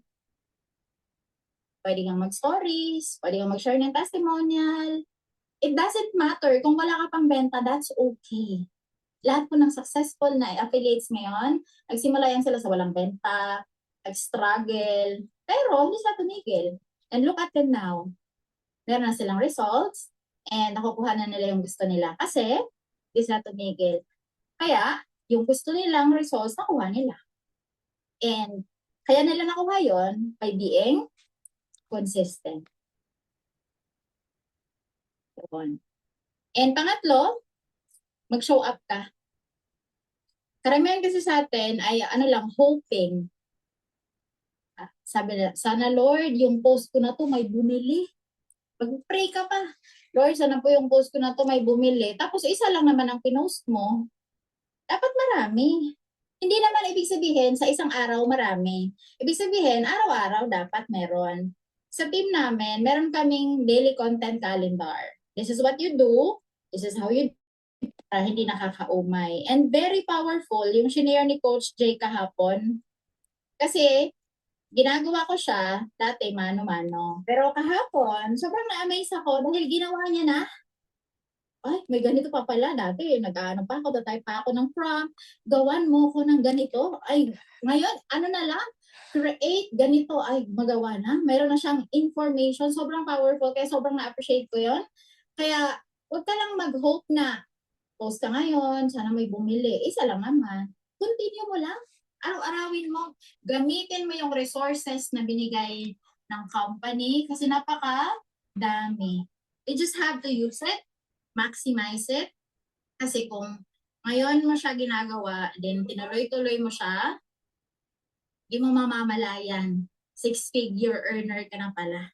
Speaker 4: Pwede kang mag-stories, pwede kang mag-share ng testimonial. It doesn't matter. Kung wala ka pang benta, that's okay. Lahat po ng successful na affiliates ngayon, nagsimula yan sila sa walang benta, nag-struggle, pero hindi sila tumigil. And look at them now. Meron na silang results, and nakukuha na nila yung gusto nila. Kasi, hindi sila tumigil. Kaya, yung gusto nilang results, nakuha nila. And, kaya nila nakuha yon by being consistent. And pangatlo, mag-show up ka. Karamihan kasi sa atin ay hoping. Sabi na, sana Lord, yung post ko na to may bumili. Pag-pray ka pa. Lord, sana po yung post ko na to may bumili. Tapos isa lang naman ang pinost mo. Dapat marami. Hindi naman ibig sabihin sa isang araw marami. Ibig sabihin, araw-araw dapat meron. Sa team namin, meron kaming daily content calendar. This is what you do. This is how you do. Para hindi nakakaumay. And very powerful yung shinare ni Coach Jay kahapon. Kasi ginagawa ko siya dati mano-mano. Pero kahapon, sobrang na-amaze ako dahil ginawa niya na. Ay, may ganito pa pala dati. Nag-ano pa ako, tatay pa ako ng prompt. Gawan mo ko ng ganito. Ay, ngayon, na lang? Create ganito. Ay, magawa na. Mayroon na siyang information. Sobrang powerful. Kaya sobrang na-appreciate ko yon. Kaya, huwag ka lang mag-hope na post ka ngayon, sana may bumili. Isa lang naman. Continue mo lang. Araw-arawin mo. Gamitin mo yung resources na binigay ng company kasi napaka-dami. You just have to use it, maximize it. Kasi kung ngayon mo siya ginagawa, then tinuloy-tuloy mo siya, hindi mo mamamalayan. 6-figure earner ka na pala.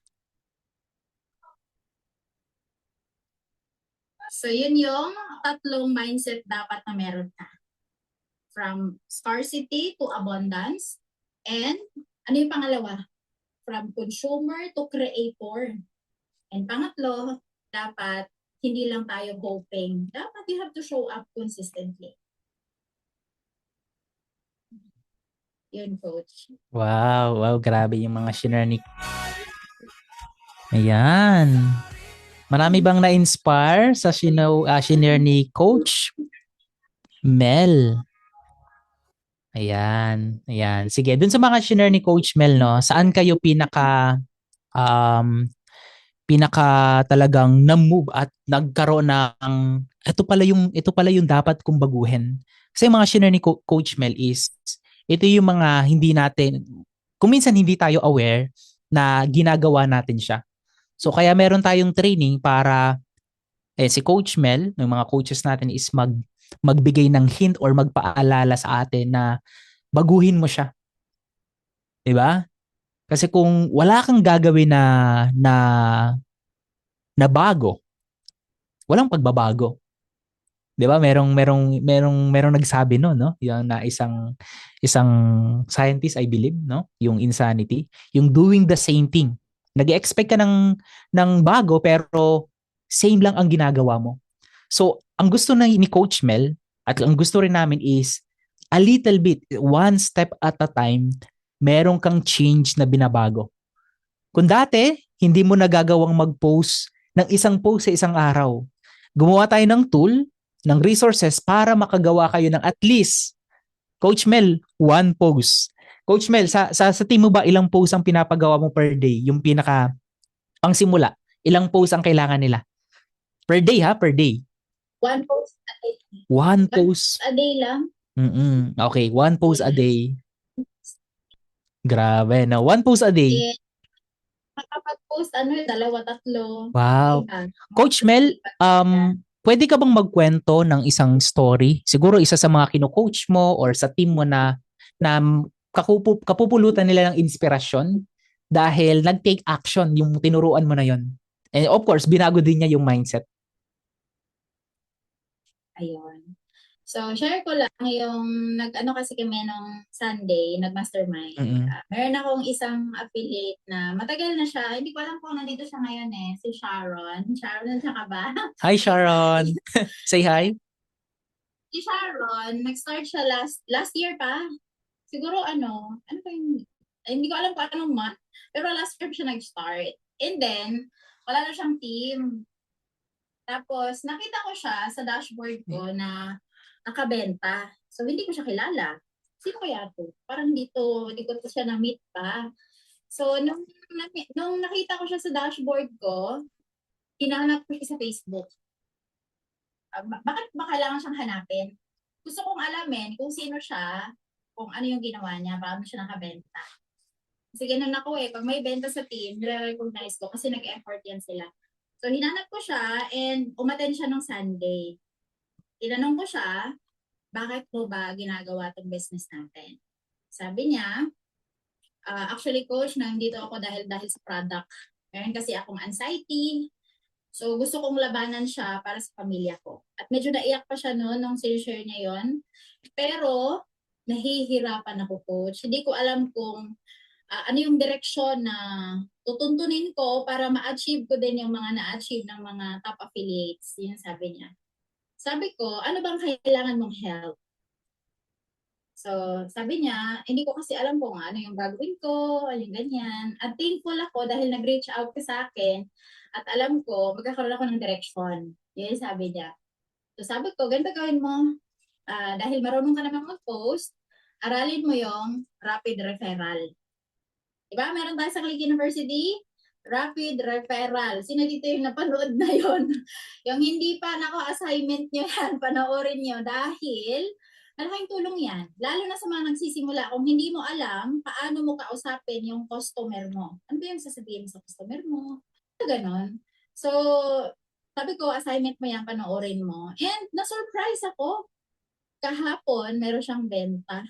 Speaker 4: So, yun yung tatlong mindset dapat na meron ka. From scarcity to abundance. And, ano yung pangalawa? From consumer to creator. And pangatlo, dapat hindi lang tayo hoping. Dapat you have to show up consistently. Yun, Coach.
Speaker 1: Wow, grabe yung mga shinare ni... Ayan. Marami bang na-inspire sa shinare ni Coach Mel? Ayan. Sige, dun sa mga shinare ni Coach Mel, no, saan kayo pinaka talagang na-move at nagkaroon ng ito pala yung dapat kong baguhin. Kasi yung mga shinare ni Coach Mel is ito yung mga hindi natin kung minsan hindi tayo aware na ginagawa natin siya. So kaya meron tayong training para si Coach Mel, ng mga coaches natin is magbigay ng hint or magpaalala sa atin na baguhin mo siya. 'Di ba? Kasi kung wala kang gagawin na na bago, walang pagbabago. 'Di ba? Merong nagsabi no, yung na isang scientist I believe, no, yung insanity, yung doing the same thing. Nag-expect ka ng bago pero same lang ang ginagawa mo. So, ang gusto ni Coach Mel at ang gusto rin namin is a little bit, one step at a time, meron kang change na binabago. Kung dati, hindi mo nagagawang mag-post ng isang post sa isang araw, gumawa tayo ng tool, ng resources para makagawa kayo ng at least, Coach Mel, one post. Coach Mel, sa team mo ba ilang post ang pinapagawa mo per day? Yung pinaka, pang simula, ilang post ang kailangan nila? Per day ha, per day.
Speaker 4: One post a day.
Speaker 1: One post.
Speaker 4: A day lang.
Speaker 1: Okay, one post a day. Grabe, no? One post a day.
Speaker 4: Eh, makapag-post, 2, 3.
Speaker 1: Wow.
Speaker 4: Iba.
Speaker 1: Coach Mel, pwede ka bang magkwento ng isang story? Siguro isa sa mga kino-coach mo or sa team mo na kapupulutan nila ng inspirasyon dahil nag-take action yung tinuruan mo na yon. And of course, binago din niya yung mindset.
Speaker 4: Ayun. So, share ko lang yung kasi kami nung Sunday, nag-mastermind. Meron akong isang affiliate na matagal na siya. Hindi ko alam kung nandito siya ngayon si Sharon. Sharon, nandiyan ka ba?
Speaker 1: Hi, Sharon. Say hi.
Speaker 4: Si Sharon, nag-start siya last year pa. Siguro ano pa yung, hindi ko alam kung anong month. Pero last year siya nag-start. And then, wala na siyang team. Tapos, nakita ko siya sa dashboard ko na nakabenta. So, hindi ko siya kilala. Sino kaya to? Parang hindi ko siya na-meet pa. So, nung nakita ko siya sa dashboard ko, hinahanap ko siya sa Facebook. Bakit ba kailangan siyang hanapin? Gusto kong alamin kung sino siya, kung ano yung ginawa niya, paano siya nakabenta. Kasi ganun ako pag may benta sa team, nire-recognize ko kasi nag-effort yan sila. So, hinanap ko siya and umattend siya nung Sunday. Tinanong ko siya, bakit mo ba ginagawa itong business natin? Sabi niya, actually coach, nandito ako dahil sa product. Meron kasi akong anxiety. So gusto kong labanan siya para sa pamilya ko. At medyo naiyak pa siya noon nung share niya yon. Pero nahihirapan ako coach. Hindi ko alam kung ano yung direksyon na tutuntunin ko para ma-achieve ko din yung mga na-achieve ng mga top affiliates. Yun sabi niya. Sabi ko, ano bang kailangan mong help? So, sabi niya, hindi ko kasi alam kung ano yung gagawin ko, ano yung ganyan. At thankful ako dahil nag-reach out ka sa akin at alam ko, magkakaroon ako ng direction. Yun sabi niya. So, sabi ko, ganito gawin mo. Dahil marunong ka naman mag-post, aralin mo yung rapid referral. Diba? Meron tayo sa Click University, rapid referral. Sino dito yung napanood na yon? Yung hindi pa assignment nyo yan, panoorin nyo dahil malaking tulong yan. Lalo na sa mga nagsisimula, kung hindi mo alam paano mo kausapin yung customer mo. Ano ba yung sasabihin mo sa customer mo? Ganon. So, sabi ko, assignment mo yan, panoorin mo. And na-surprise ako. Kahapon, meron siyang benta.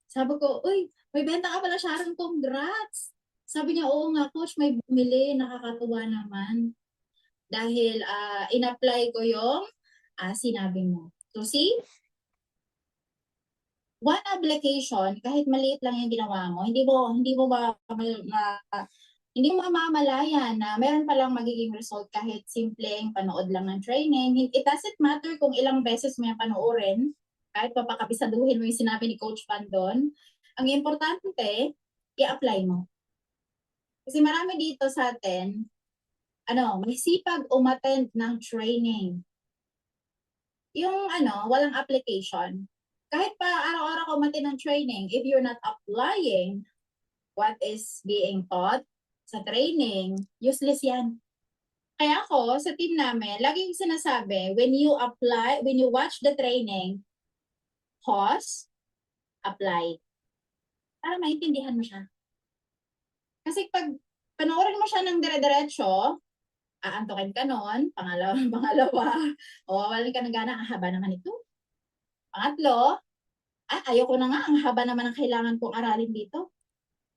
Speaker 4: Sabi ko, uy, may benta ka pala, Sharon, congrats. Sabi niya, oo nga, coach, may bumili, nakakatuwa naman. Dahil in-apply ko yung sinabi mo. So see, one application, kahit maliit lang yung ginawa mo, hindi mo mamamalayan na meron palang magiging result kahit simpleng panood lang ng training. It doesn't matter kung ilang beses mo yung panoorin, kahit papakabisaduhin mo yung sinabi ni Coach Van doon. Ang importante, i-apply mo. Kasi marami dito sa atin, may sipag umattend ng training. Yung walang application. Kahit pa araw-araw ka umattend ng training, if you're not applying what is being taught sa training, useless yan. Kaya ako, sa team namin, lagi yung sinasabi, when you watch the training, pause, apply. para maintindihan mo siya. Kasi pag panoorin mo siya ng dire-diretso, aantokin ka nun, pangalawa, wawalan ka ng gana, ang haba naman ito. Pangatlo, ayoko na nga, ang haba naman ang kailangan kong aralin dito.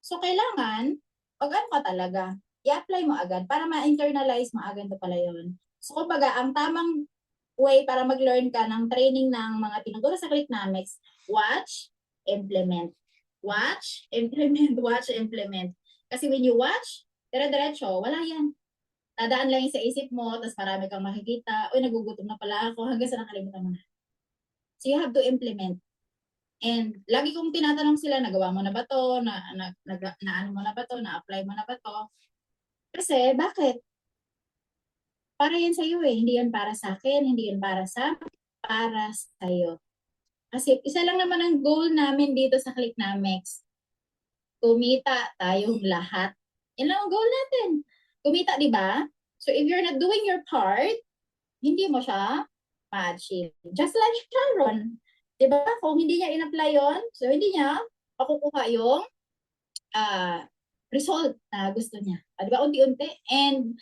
Speaker 4: So, kailangan, pag ano ka talaga, i-apply mo agad para ma-internalize mo agad na pala yun. So, kumbaga, ang tamang way para mag-learn ka ng training ng mga tinuturo sa Clicknomics, watch, implement. Watch, implement, watch, implement. Kasi when you watch, dire-diretso, wala yan. Dadaan lang yung sa isip mo, tapos marami kang makikita, uy, nagugutom na pala ako, hanggang sa nakalimutan mo na. So, you have to implement. And lagi kong tinatanong sila, nagawa mo na ba to? Ano mo na ba to? Na-apply mo na ba to? Kasi, bakit? Para yan sa'yo eh. Hindi yan para sa akin, hindi yan para sa'yo. Kasi isa lang naman ang goal namin dito sa Clicknomics. Kumita tayong lahat. Yan lang ang goal natin. Kumita, di ba? So if you're not doing your part, hindi mo siya ma-achieve. Just like Sharon. Di ba? Kung hindi niya in-apply yun, so hindi niya makukuha yung result na gusto niya. Di ba? Unti-unti. And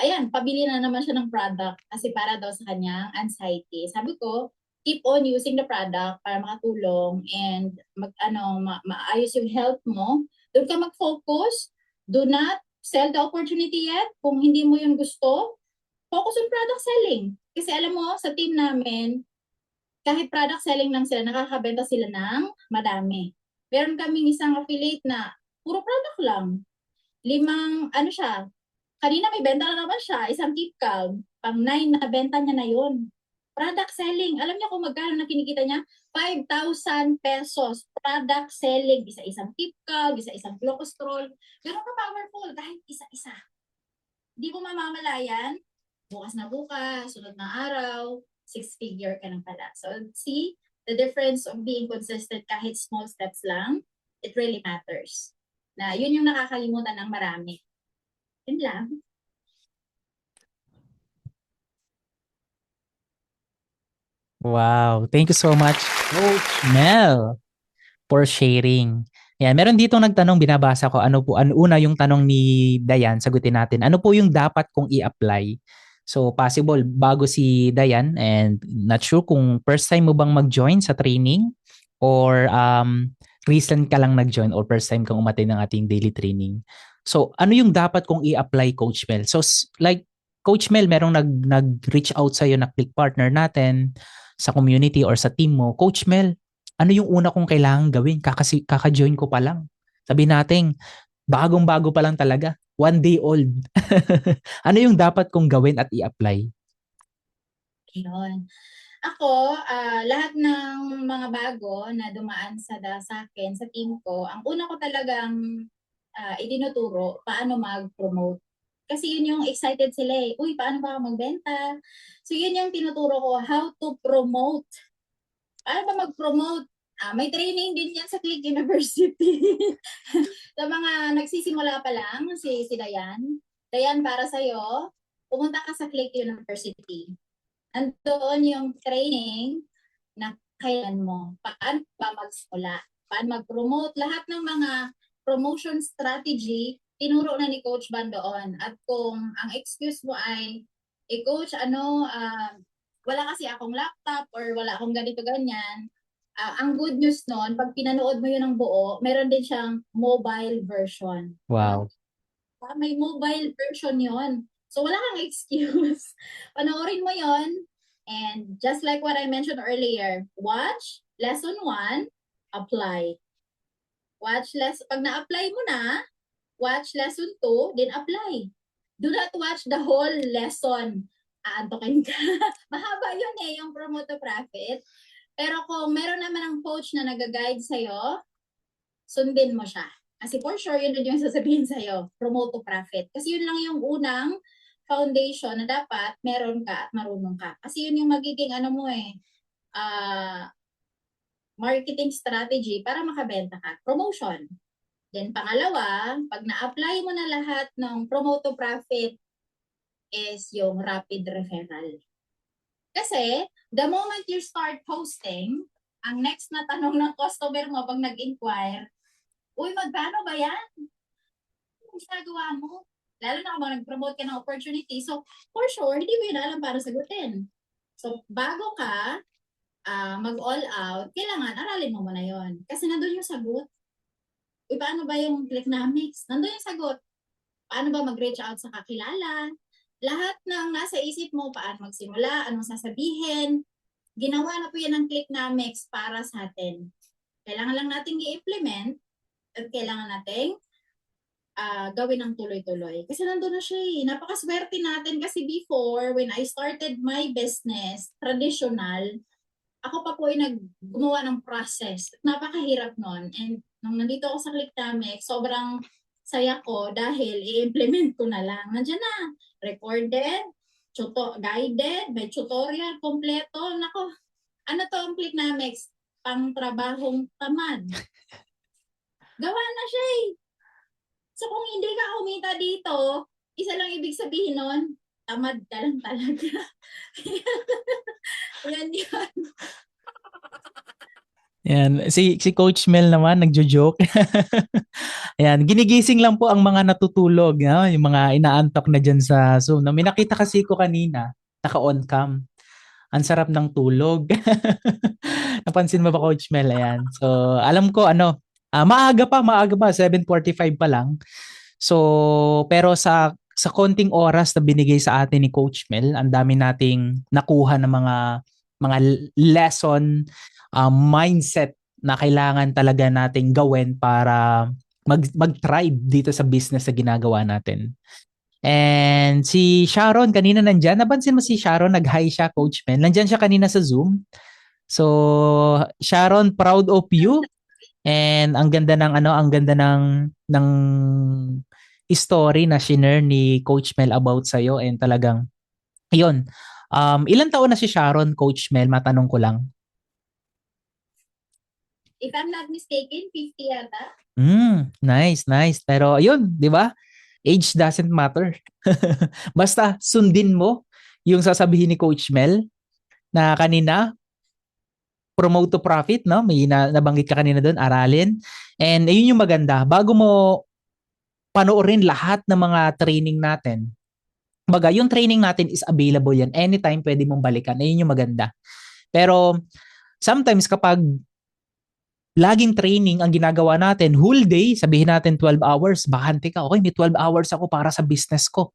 Speaker 4: ayan, pabili na naman siya ng product kasi para daw sa kanyang anxiety. Sabi ko, keep on using the product para makatulong and maayos yung health mo. Doon ka mag-focus. Do not sell the opportunity yet. Kung hindi mo yung gusto, focus on product selling. Kasi alam mo, sa team namin, kahit product selling lang sila, nakakabenta sila ng madami. Meron kaming isang affiliate na puro product lang. 5, kanina may benta na naman siya, isang keep calm. Pang 9 na benta niya na yun. Product selling. Alam niya kung magkano na kinikita niya? 5,000 pesos. Product selling. Isa-isang keep calm, isa-isang glucostrol. Ganun ka-powerful kahit isa-isa. Hindi mo mamamalayan. Bukas na bukas, sunod na araw, 6-figure ka lang pala. So, see the difference of being consistent kahit small steps lang. It really matters. Na yun yung nakakalimutan ng marami. Yun lang.
Speaker 1: Wow. Thank you so much, Coach Mel, for sharing. Yan, meron dito nagtanong, binabasa ko, una yung tanong ni Dayan, sagutin natin. Ano po yung dapat kong i-apply? So, possible, bago si Dayan, and not sure kung first time mo bang mag-join sa training or recent ka lang nag-join or first time kang umattend ng ating daily training. So, ano yung dapat kong i-apply, Coach Mel? So, like, Coach Mel, merong nag-reach out sa'yo na click partner natin sa community or sa team mo. Coach Mel, ano yung una kong kailangan gawin? Kaka-join ko pa lang. Sabi natin, bagong-bago pa lang talaga. 1 day old. Ano yung dapat kong gawin at i-apply?
Speaker 4: Yun. Ako, lahat ng mga bago na dumaan sa akin, sa team ko, ang una ko talagang itinuturo, paano mag-promote. Kasi yun yung excited sila eh. Uy, paano ba ako magbenta? So yun yung tinuturo ko, how to promote. Paano ba mag-promote? May training din yan sa Click University. Sa mga nagsisimula pa lang, si Dayan. Dayan, para sa'yo, pumunta ka sa Click University. Andoon yung training na kailan mo. Paano ba magsimula? Paano mag-promote? Lahat ng mga promotion strategy, tinuro na ni Coach Van doon. At kung ang excuse mo ay, Coach, wala kasi akong laptop or wala akong ganito-ganyan, ang good news nun, pag pinanood mo yun ng buo, meron din siyang mobile version.
Speaker 1: Wow.
Speaker 4: May mobile version yon. So wala kang excuse. Panoorin mo yon. And just like what I mentioned earlier, watch lesson 1, apply. Pag na-apply mo na, watch lesson 2, then apply. Do not watch the whole lesson. Aantokin ka. Mahaba yun yung promote to profit. Pero kung meron naman ang coach na nag-guide sa'yo, sundin mo siya. Kasi for sure, yun din yung sasabihin sa'yo, promote to profit. Kasi yun lang yung unang foundation na dapat meron ka at marunong ka. Kasi yun yung magiging marketing strategy para makabenta ka. Promotion. Then pangalawa, pag na-apply mo na lahat ng promote to profit is yung rapid referral. Kasi the moment you start posting, ang next na tanong ng customer mo pag nag-inquire, Uy, magkano ba yan? Anong ginagawa mo? Lalo na kung nag-promote ka ng opportunity. So, for sure, hindi mo yun alam para sagutin. So, bago ka mag-all out, kailangan aralin mo muna yon. Kasi nandun yung sagot. Uy, paano ba yung clicknomics? Nandun yung sagot. Paano ba mag-reach out sa kakilala? Lahat ng nasa isip mo, paano magsimula, anong sasabihin, ginawa na po yan ng clicknomics para sa atin. Kailangan lang nating i-implement at kailangan nating gawin ng tuloy-tuloy. Kasi nandun na siya eh. Napakaswerte natin kasi before, when I started my business, traditional, ako pa po ay gumawa ng process. Napakahirap nun. And nung nandito ako sa Clicknomics, sobrang saya ko dahil i-implement ko na lang. Nandiyan na. Recorded, guided, may tutorial, kompleto. Nako, ano to ang Clicknomics? Pang trabahong tamad. Gawa na siya eh. So kung hindi ka kumita dito, isa lang ibig sabihin nun, tamad ka lang talaga. Yan yun.
Speaker 1: Yan. Si Coach Mel naman, nagjo-joke. Ayan, ginigising lang po ang mga natutulog, no? Yung mga inaantok na dyan sa Zoom. No? May nakita kasi ko kanina, naka-on cam. Ang sarap ng tulog. Napansin mo ba, Coach Mel? Ayan. So, alam ko, maaga pa, 7:45 pa lang. So, pero sa konting oras na binigay sa atin ni Coach Mel, ang dami nating nakuha ng mga lesson, mindset na kailangan talaga nating gawin para mag-thrive dito sa business na ginagawa natin. And si Sharon, kanina nandyan. Napansin mo si Sharon, nag-hi siya, Coach Mel. Nandyan siya kanina sa Zoom. So, Sharon, proud of you. And ang ganda ng story na shinare ni Coach Mel about sa'yo. And talagang, yun. Ilan taon na si Sharon, Coach Mel? Matanong ko lang.
Speaker 4: If I'm not mistaken, 50 yata.
Speaker 1: Nice. Pero ayun, di ba? Age doesn't matter. Basta sundin mo yung sasabihin ni Coach Mel na kanina, promote to profit, no? May nabanggit ka kanina doon, aralin. And ayun yung maganda. Bago mo panoorin lahat ng mga training natin, baga, yung training natin is available yan. Anytime pwede mong balikan. Ayun yung maganda. Pero sometimes kapag laging training ang ginagawa natin, whole day, sabihin natin 12 hours, bakante ka, okay, may 12 hours ako para sa business ko.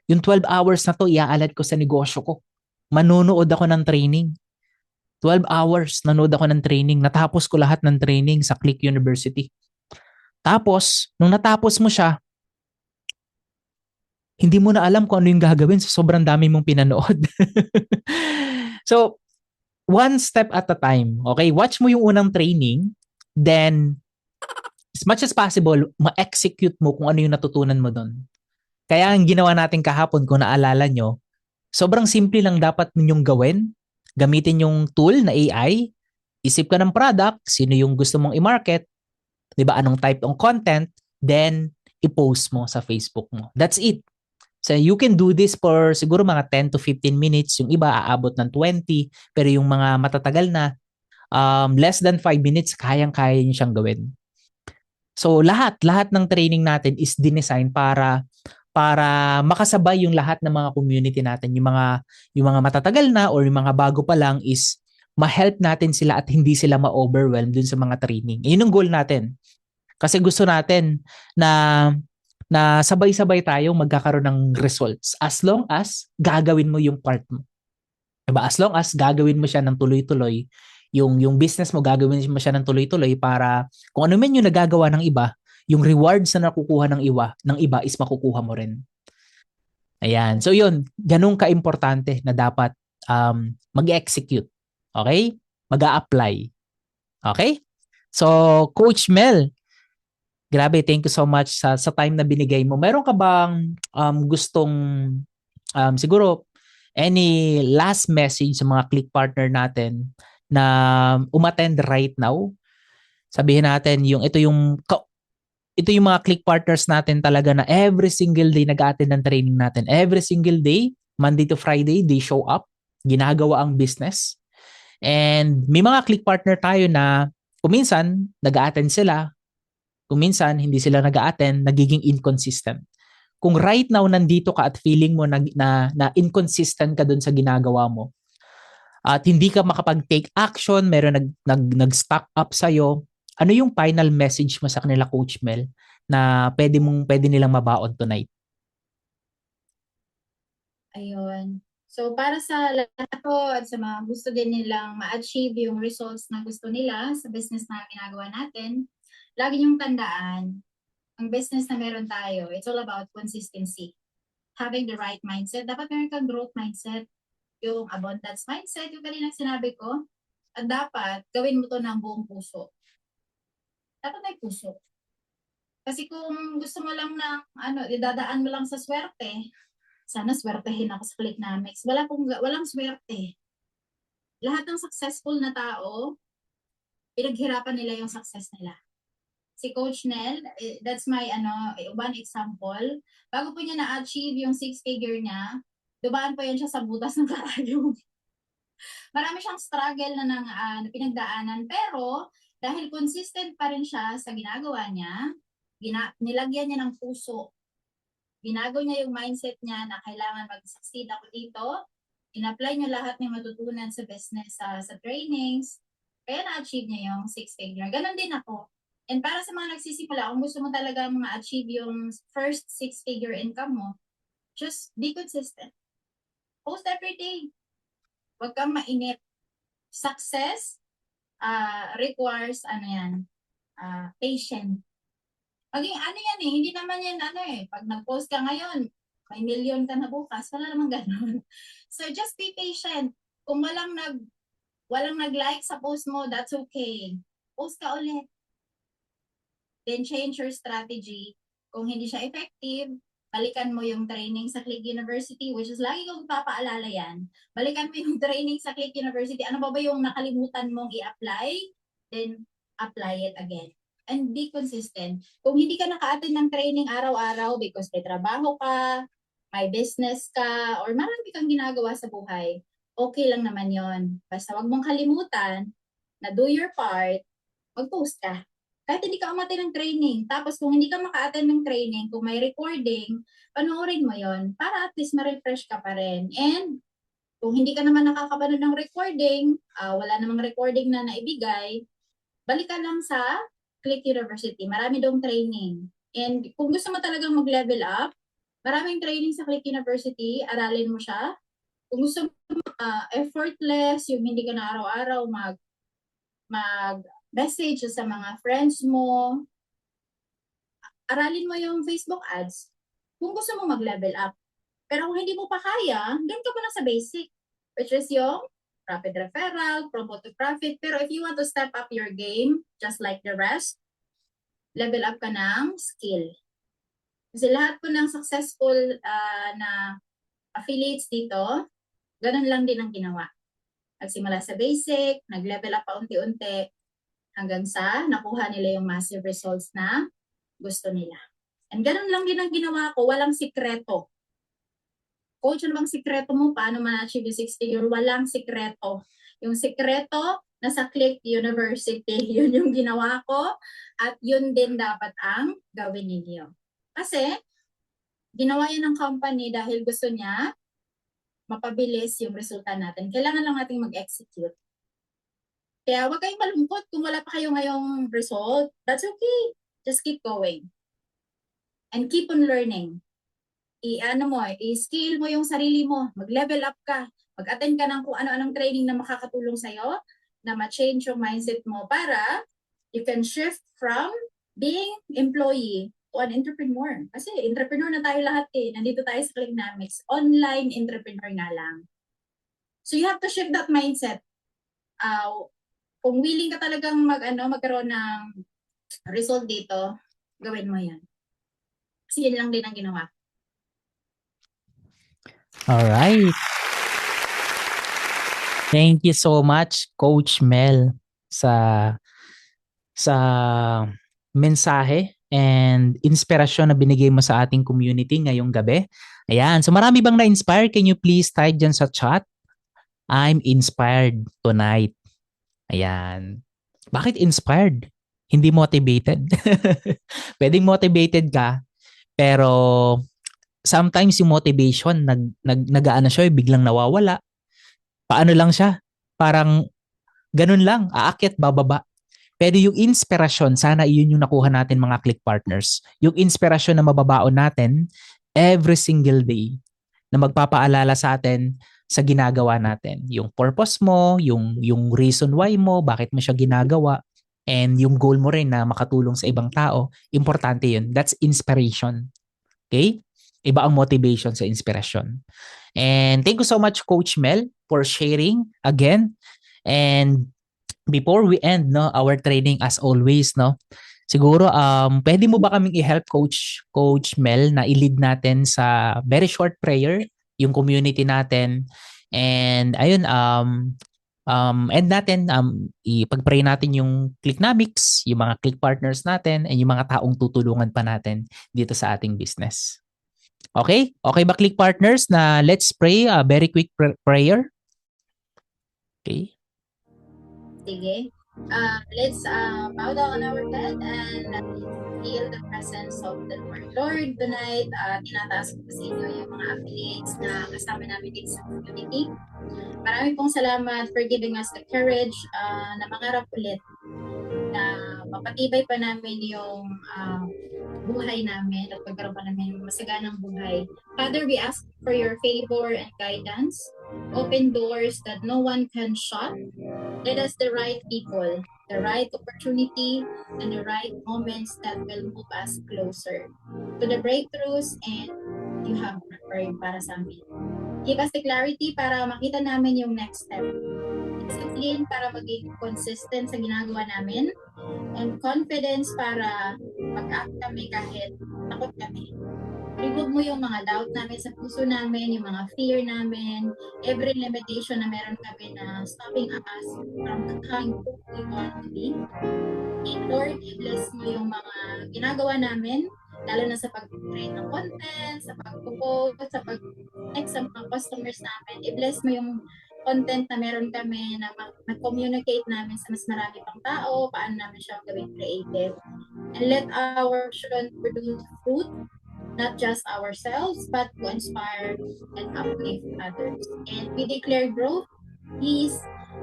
Speaker 1: Yung 12 hours na to, iaalad ko sa negosyo ko. Manunood ako ng training. 12 hours, nanood ako ng training. Natapos ko lahat ng training sa Click University. Tapos, nung natapos mo siya, hindi mo na alam kung ano yung gagawin sa sobrang dami mong pinanood. So, one step at a time. Okay? Watch mo yung unang training, then as much as possible, ma-execute mo kung ano yung natutunan mo doon. Kaya ang ginawa natin kahapon, kung naalala nyo, sobrang simple lang dapat ninyong gawin. Gamitin yung tool na AI, isip ka ng product, sino yung gusto mong i-market, di ba, anong type ng content, then i-post mo sa Facebook mo. That's it. So you can do this for siguro mga 10 to 15 minutes. Yung iba aabot ng 20. Pero yung mga matatagal na, less than 5 minutes, kayang-kaya nyo siyang gawin. So lahat ng training natin is dinesign para makasabay yung lahat ng mga community natin. Yung mga matatagal na or yung mga bago pa lang is ma-help natin sila at hindi sila ma-overwhelm dun sa mga training. Yun ang goal natin. Kasi gusto natin na sabay-sabay tayong magkakaroon ng results as long as gagawin mo yung part mo. Diba? As long as gagawin mo siya ng tuloy-tuloy, yung business mo gagawin mo siya ng tuloy-tuloy para kung ano man yung nagagawa ng iba, yung rewards na nakukuha ng iba is makukuha mo rin. Ayan. So yun, ganun ka-importante na dapat mag-execute. Okay? Mag-a-apply. Okay? So, Coach Mel, grabe, thank you so much sa time na binigay mo. Meron ka bang gustong siguro any last message sa mga click partner natin na umattend right now? Sabihin natin ito yung mga click partners natin talaga na every single day nag-attend ng training natin. Every single day, Monday to Friday, they show up, ginagawa ang business. And may mga click partner tayo na kuminsan nag-attend sila, Kung minsan, hindi sila nag-a-attend, nagiging inconsistent. Kung right now, nandito ka at feeling mo na inconsistent ka dun sa ginagawa mo, at hindi ka makapag-take action, meron nag-stock up sa'yo, ano yung final message mo sa kanila, Coach Mel, na pwede nilang mabaon tonight?
Speaker 4: Ayun. So, para sa lahat ko at sa mga gusto din nilang ma-achieve yung results na gusto nila sa business na ginagawa natin, lagi niyong tandaan, ang business na meron tayo, it's all about consistency. Having the right mindset. Dapat meron kang growth mindset, yung abundance mindset, yung kanina sinabi ko, at dapat gawin mo to ng buong puso. Dapat may puso. Kasi kung gusto mo lang idadaan mo lang sa swerte, sana swertehin ako sa Clicknomics. Walang swerte. Lahat ng successful na tao, pinaghirapan nila yung success nila. Si Coach Nel, that's my one example. Bago po niya na-achieve yung 6-figure niya, dumaan pa yan siya sa butas ng karayom. Marami siyang struggle na pinagdaanan, pero dahil consistent pa rin siya sa ginagawa niya, nilagyan niya ng puso. Binago niya yung mindset niya na kailangan mag-succeed ako dito. In-apply niya lahat ng matutunan sa business, sa trainings. Kaya na-achieve niya yung 6-figure. Ganon din ako. And para sa mga nagsisimula, kung gusto mo talaga ma-achieve yung first 6-figure income mo, just be consistent. Post every day. Huwag kang mainip. Success requires patience. Maging yan hindi naman yan pag nag-post ka ngayon, may million ka na bukas, wala namang ganun. So just be patient. Kung walang nag-like sa post mo, that's okay. Post ka ulit. Then change your strategy. Kung hindi siya effective, balikan mo yung training sa Click University, which is lagi kong papaalala yan. Balikan mo yung training sa Click University. Ano ba yung nakalimutan mong i-apply? Then apply it again. And be consistent. Kung hindi ka naka-attend ng training araw-araw because may trabaho ka, may business ka, or marami kang ginagawa sa buhay, okay lang naman yon. Basta wag mong kalimutan na do your part, mag-post ka. Kahit hindi ka umattend ng training. Tapos kung hindi ka maka-attend ng training, kung may recording, panoorin mo yon para at least ma-refresh ka pa rin. And kung hindi ka naman nakakapanood ng recording, wala namang recording na naibigay, balik ka lang sa Click University. Marami doong training. And kung gusto mo talagang mag-level up, maraming training sa Click University, aralin mo siya. Kung gusto mo effortless, yung hindi ka na araw-araw mag-message sa mga friends mo, aralin mo yung Facebook ads. Kung gusto mo mag-level up. Pero kung hindi mo pa kaya, doon ka muna sa basic, which is yung profit referral, promote to profit. Pero if you want to step up your game, just like the rest, level up ka ng skill. Kasi lahat po ng successful na affiliates dito, ganun lang din ang ginawa. Nagsimula sa basic, nag-level up pa unti-unti, hanggang sa nakuha nila yung massive results na gusto nila. And ganun lang din ang ginawa ko, walang sikreto. Coach, ano bang sikreto mo? Paano ma-achieve yung 6-figure? Walang sikreto. Yung sikreto, nasa Click University. Yun yung ginawa ko. At yun din dapat ang gawin ninyo. Kasi, ginawa yan ng company dahil gusto niya mapabilis yung resulta natin. Kailangan lang natin mag-execute. Kaya huwag kayong malungkot kung wala pa kayo ngayong result. That's okay. Just keep going. And keep on learning. I-skill mo yung sarili mo, mag-level up ka, mag-attend ka ng kung ano-anong training na makakatulong sa'yo, na ma-change yung mindset mo para you can shift from being employee to an entrepreneur. Kasi entrepreneur na tayo lahat nandito tayo sa Clicknomics, online entrepreneur nga lang. So you have to shift that mindset. Kung willing ka talagang magkaroon ng result dito, gawin mo yan. Kasi yun lang din ang ginawa.
Speaker 1: Alright. Thank you so much, Coach Mel, sa mensahe and inspirasyon na binigay mo sa ating community ngayong gabi. Ayan. So marami bang na-inspire? Can you please type dyan sa chat? I'm inspired tonight. Ayan. Bakit inspired? hindi motivated. Pwedeng motivated ka, pero sometimes yung motivation nag-aano siya, biglang nawawala. Paano lang siya? Parang ganun lang, aakyat bababa. Pero yung inspirasyon, sana yun yung nakuha natin mga click partners. Yung inspirasyon na mababaon natin every single day na magpapaalala sa atin sa ginagawa natin. Yung purpose mo, yung reason why mo, bakit mo siya ginagawa, and yung goal mo rin na makatulong sa ibang tao, importante yun. That's inspiration. Okay? Iba ang motivation sa inspirasyon. And thank you so much, Coach Mel, for sharing again. And before we end our training, as always, siguro pwede mo ba kaming i-help, Coach Mel, na i-lead natin sa very short prayer yung community natin, and ayun, end natin, ipag-pray natin yung Clicknomics, yung mga click partners natin, and yung mga taong tutulungan pa natin dito sa ating business. Okay? Okay ba, click partners, na let's pray a very quick prayer? Okay.
Speaker 4: Sige. Let's bow down on our head and feel the presence of the Lord. Lord, tonight, tinataas ko sa inyo yung mga affiliates na kasama namin dito sa community. Marami pong salamat for giving us the courage na mangarap ulit, na mapatibay pa namin yung buhay namin at pagkaroon pa namin ng masaganang buhay. Father, we ask for your favor and guidance. Open doors that no one can shut. Let us the right people, the right opportunity, and the right moments that will move us closer to the breakthroughs and you have prepared para sa amin. Give us the clarity para makita namin yung next step. Discipline para maging consistent sa ginagawa namin, and confidence para mag-act kami kahit takot kami. Remove mo yung mga doubt namin sa puso namin, yung mga fear namin, every limitation na meron kami na stopping us from becoming who we want to be. And Lord, i-bless mo yung mga ginagawa namin, lalo na sa pag-create ng content, sa pag-post, sa pag-connect sa mga customers namin. I-bless mo yung content na meron kami na mag-communicate namin sa mas marami pang tao, paano namin siya gawing creative. And let our children produce fruit, not just ourselves, but to inspire and uplift others. And we declare growth, peace,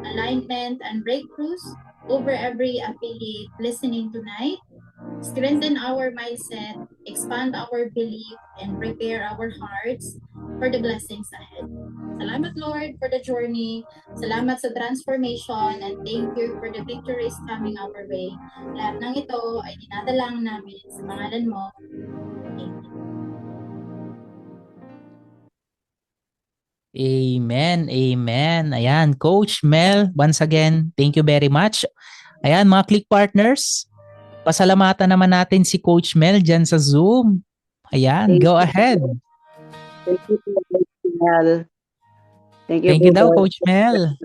Speaker 4: alignment, and breakthroughs over every affiliate listening tonight. Strengthen our mindset, expand our belief, and prepare our hearts for the blessings ahead. Salamat, Lord, for the journey. Salamat sa transformation, and thank you for the victories coming our way. Lahat ng ito ay dinadalang namin sa pangalan mo.
Speaker 1: Amen. Amen. Ayan, Coach Mel, once again, thank you very much. Ayan, mga click partners, pasalamatan naman natin si Coach Mel dyan sa Zoom. Ayan, go ahead.
Speaker 5: Thank you, Coach Mel.
Speaker 1: Thank you daw, Coach Mel.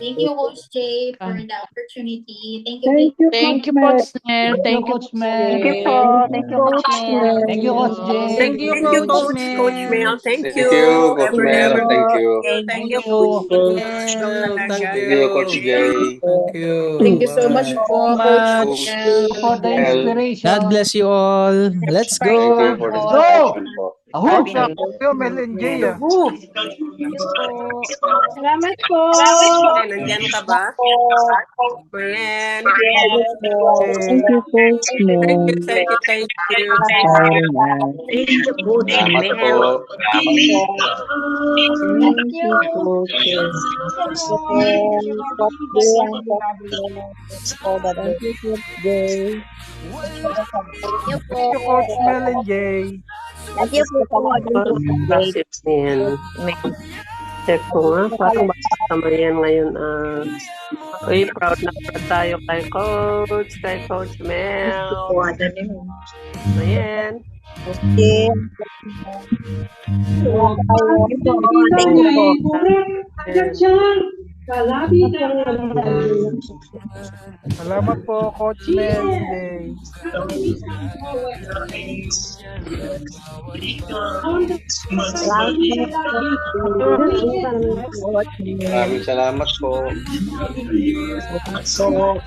Speaker 4: Thank you, Coach Jay, for the opportunity. Thank you,
Speaker 5: Thank you, Coach
Speaker 6: Mel. Thank you, Coach Mel.
Speaker 5: Thank you po. Thank you, Coach Mel.
Speaker 6: Thank you, Coach Jay.
Speaker 7: Thank you, Coach Mel. Thank you,
Speaker 8: Coach Mel. Thank you.
Speaker 7: Thank you, Coach
Speaker 6: Mel.
Speaker 8: Thank you, Coach Jay.
Speaker 6: Thank you.
Speaker 2: Thank you so much po, Coach Mel.
Speaker 6: For the inspiration.
Speaker 1: God bless you all. Let's
Speaker 8: Thank you
Speaker 1: go.
Speaker 8: for the
Speaker 6: Go!
Speaker 8: inspiration po.
Speaker 6: Mel and Jay.
Speaker 4: Salamat po.
Speaker 7: Nandiyan ka ba? Friend.
Speaker 5: Thank you, Coach Mel.
Speaker 7: Thank you.
Speaker 5: Thank you, Coach Mel.
Speaker 8: Salamat po.
Speaker 5: Thank you, Coach Mel. Thank you, Coach Jay.
Speaker 4: Thank you po.
Speaker 6: Coach Mel and Jay.
Speaker 4: Thank you po.
Speaker 9: Check ko nga, parang baka yan ngayon. Uy, proud na proud tayo kay Coach Mel. Ayan.
Speaker 6: Salamat po, Coach Melinjay.
Speaker 8: Maraming salamat po.
Speaker 5: Salamat.